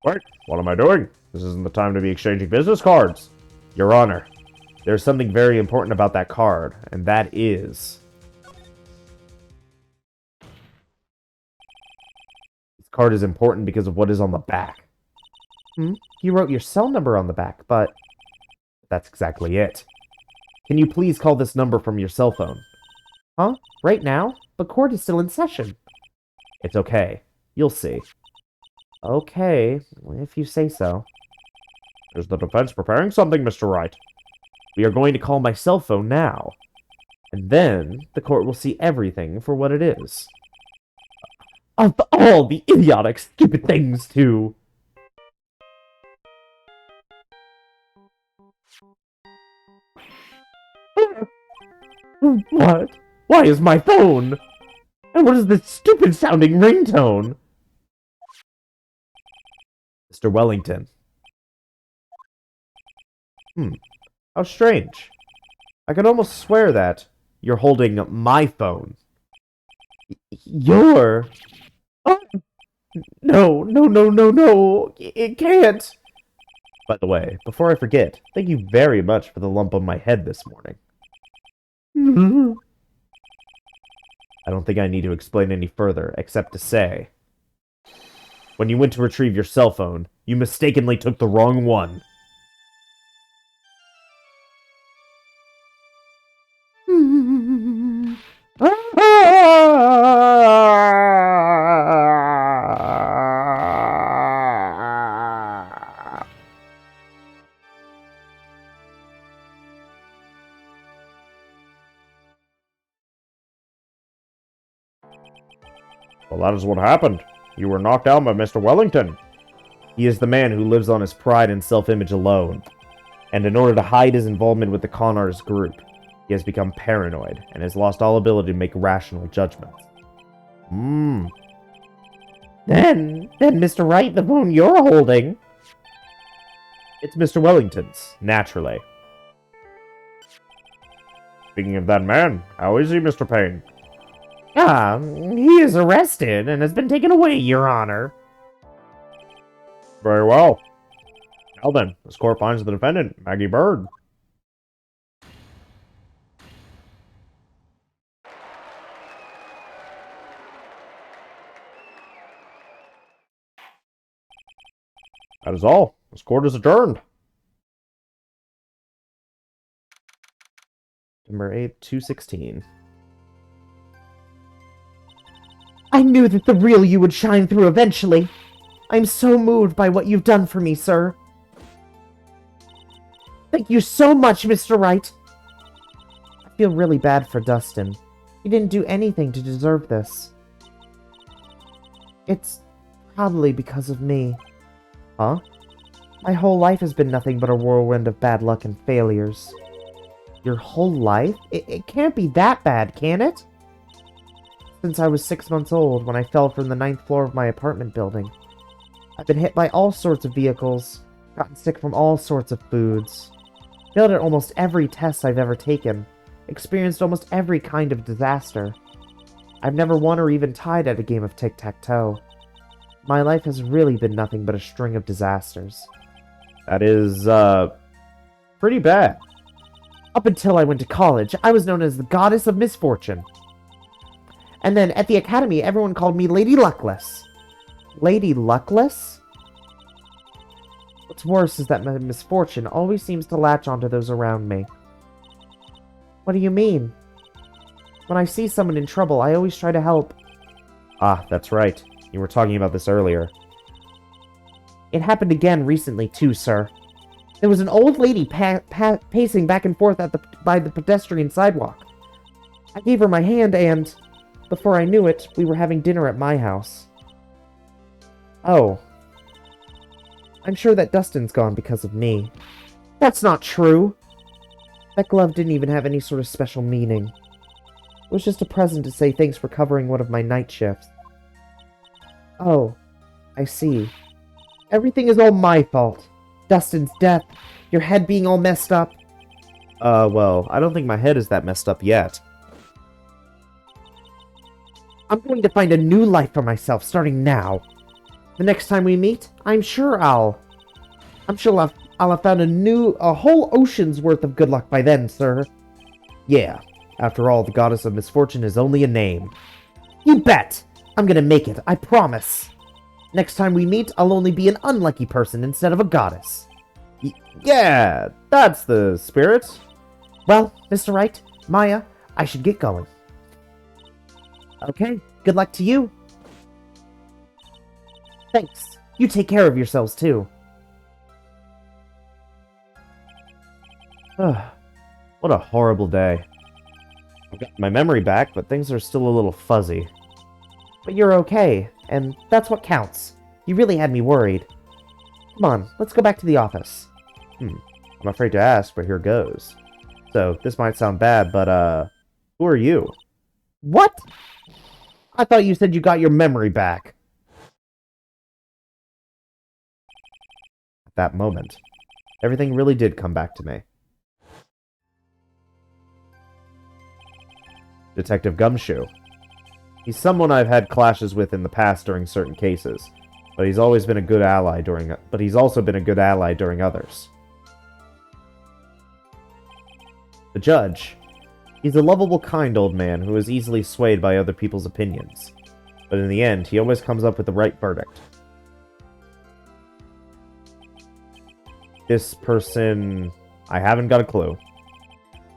Wait, what am I doing? This isn't the time to be exchanging business cards. Your Honor, there's something very important about that card, and that is... This card is important because of what is on the back. You wrote your cell number on the back, but... That's exactly it. Can you please call this number from your cell phone? Huh? Right now? The court is still in session. It's okay. You'll see. Okay, if you say so. Is the defense preparing something, Mr. Wright? We are going to call my cell phone now. And then the court will see everything for what it is. Of all the idiotic, stupid things, too! What? Why is my phone? And what is this stupid-sounding ringtone? Mr. Wellington. How strange. I could almost swear that you're holding my phone. Your... Oh! No, no, no, no, no! It can't! By the way, before I forget, thank you very much for the lump on my head this morning. I don't think I need to explain any further, except to say... When you went to retrieve your cell phone, you mistakenly took the wrong one. Well, that is what happened. You were knocked down by Mr. Wellington. He is the man who lives on his pride and self-image alone. And in order to hide his involvement with the con artist group, he has become paranoid and has lost all ability to make rational judgments. Then Mr. Wright, the phone you're holding... It's Mr. Wellington's, naturally. Speaking of that man, how is he, Mr. Payne? He is arrested and has been taken away, Your Honor. Very well. Now then, this court finds the defendant, Maggie Bird. That is all. This court is adjourned. September 8th, 216. I knew that the real you would shine through eventually. I'm so moved by what you've done for me, sir. Thank you so much, Mr. Wright. I feel really bad for Dustin. He didn't do anything to deserve this. It's probably because of me. Huh? My whole life has been nothing but a whirlwind of bad luck and failures. Your whole life? It can't be that bad, can it? Since I was 6 months old when I fell from the 9th floor of my apartment building. I've been hit by all sorts of vehicles, gotten sick from all sorts of foods, failed at almost every test I've ever taken, experienced almost every kind of disaster. I've never won or even tied at a game of tic-tac-toe. My life has really been nothing but a string of disasters. That is, pretty bad. Up until I went to college, I was known as the Goddess of Misfortune. And then at the academy, everyone called me Lady Luckless. Lady Luckless? What's worse is that my misfortune always seems to latch onto those around me. What do you mean? When I see someone in trouble, I always try to help. Ah, that's right. You were talking about this earlier. It happened again recently, too, sir. There was an old lady pacing back and forth by the pedestrian sidewalk. I gave her my hand and, before I knew it, we were having dinner at my house. Oh. I'm sure that Dustin's gone because of me. That's not true! That glove didn't even have any sort of special meaning. It was just a present to say thanks for covering one of my night shifts. Oh, I see. Everything is all my fault. Dustin's death, your head being all messed up. Well, I don't think my head is that messed up yet. I'm going to find a new life for myself starting now. The next time we meet, I'm sure I'll have found a whole ocean's worth of good luck by then, sir. Yeah, after all, the Goddess of Misfortune is only a name. You bet! I'm gonna make it, I promise. Next time we meet, I'll only be an unlucky person instead of a goddess. Yeah, that's the spirit. Well, Mr. Wright, Maya, I should get going. Okay, good luck to you. Thanks. You take care of yourselves, too. What a horrible day. I've got my memory back, but things are still a little fuzzy. But you're okay, and that's what counts. You really had me worried. Come on, let's go back to the office. I'm afraid to ask, but here goes. So, this might sound bad, but, who are you? What? I thought you said you got your memory back. At that moment, everything really did come back to me. Detective Gumshoe. He's someone I've had clashes with in the past during certain cases, but he's always been a good ally he's also been a good ally during others. The judge. He's a lovable, kind old man who is easily swayed by other people's opinions, but in the end, he always comes up with the right verdict. This person... I haven't got a clue.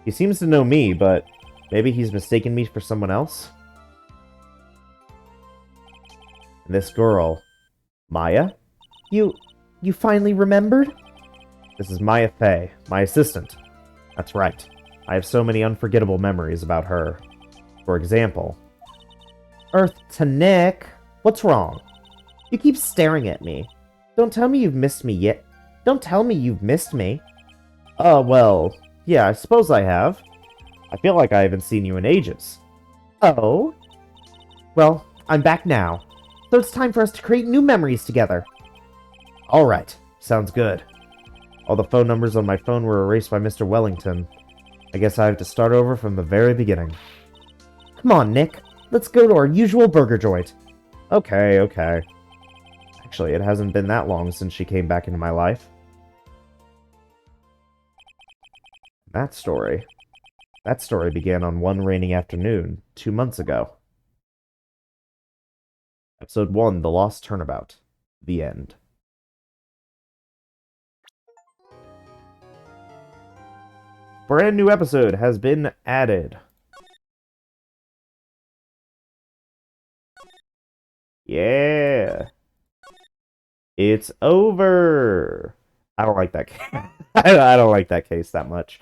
He seems to know me, but maybe he's mistaken me for someone else? And this girl... Maya? You finally remembered? This is Maya Fey, my assistant. That's right. I have so many unforgettable memories about her. For example... Earth to Nick? What's wrong? You keep staring at me. Don't tell me you've missed me yet. Don't tell me you've missed me. Well, yeah, I suppose I have. I feel like I haven't seen you in ages. Oh? Well, I'm back now. So it's time for us to create new memories together. Alright, sounds good. All the phone numbers on my phone were erased by Mr. Wellington. I guess I have to start over from the very beginning. Come on, Nick. Let's go to our usual burger joint. Okay. Actually, it hasn't been that long since she came back into my life. That story began on one rainy afternoon, 2 months ago. Episode 1, The Lost Turnabout. The end. Brand new episode has been added. Yeah. It's over. I don't like that case. I don't like that case that much.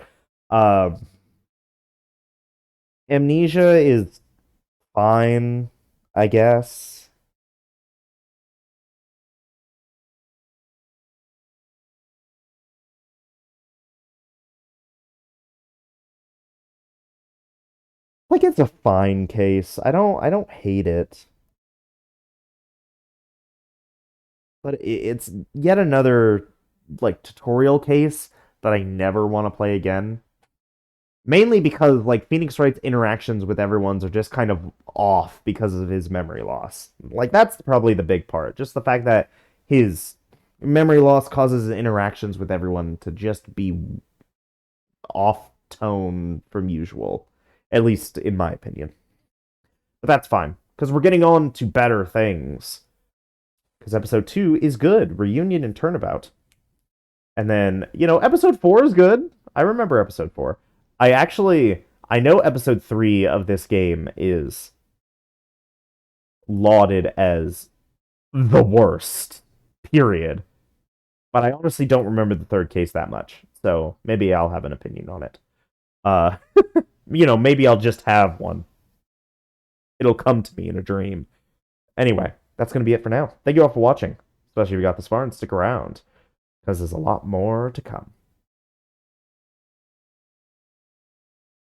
Amnesia is fine, I guess. Like, it's a fine case. I don't hate it. But it's yet another, like, tutorial case that I never want to play again. Mainly because, like, Phoenix Wright's interactions with everyone's are just kind of off because of his memory loss. Like, that's probably the big part. Just the fact that his memory loss causes his interactions with everyone to just be off tone from usual. At least in my opinion. But that's fine, because we're getting on to better things. Because episode 2 is good. Reunion and Turnabout. And then, episode 4 is good. I remember episode 4. I know episode 3 of this game is lauded as the worst. Period. But I honestly don't remember the third case that much. So maybe I'll have an opinion on it. Maybe I'll just have one. It'll come to me in a dream. Anyway, that's going to be it for now. Thank you all for watching. Especially if you got this far and stick around. Because there's a lot more to come.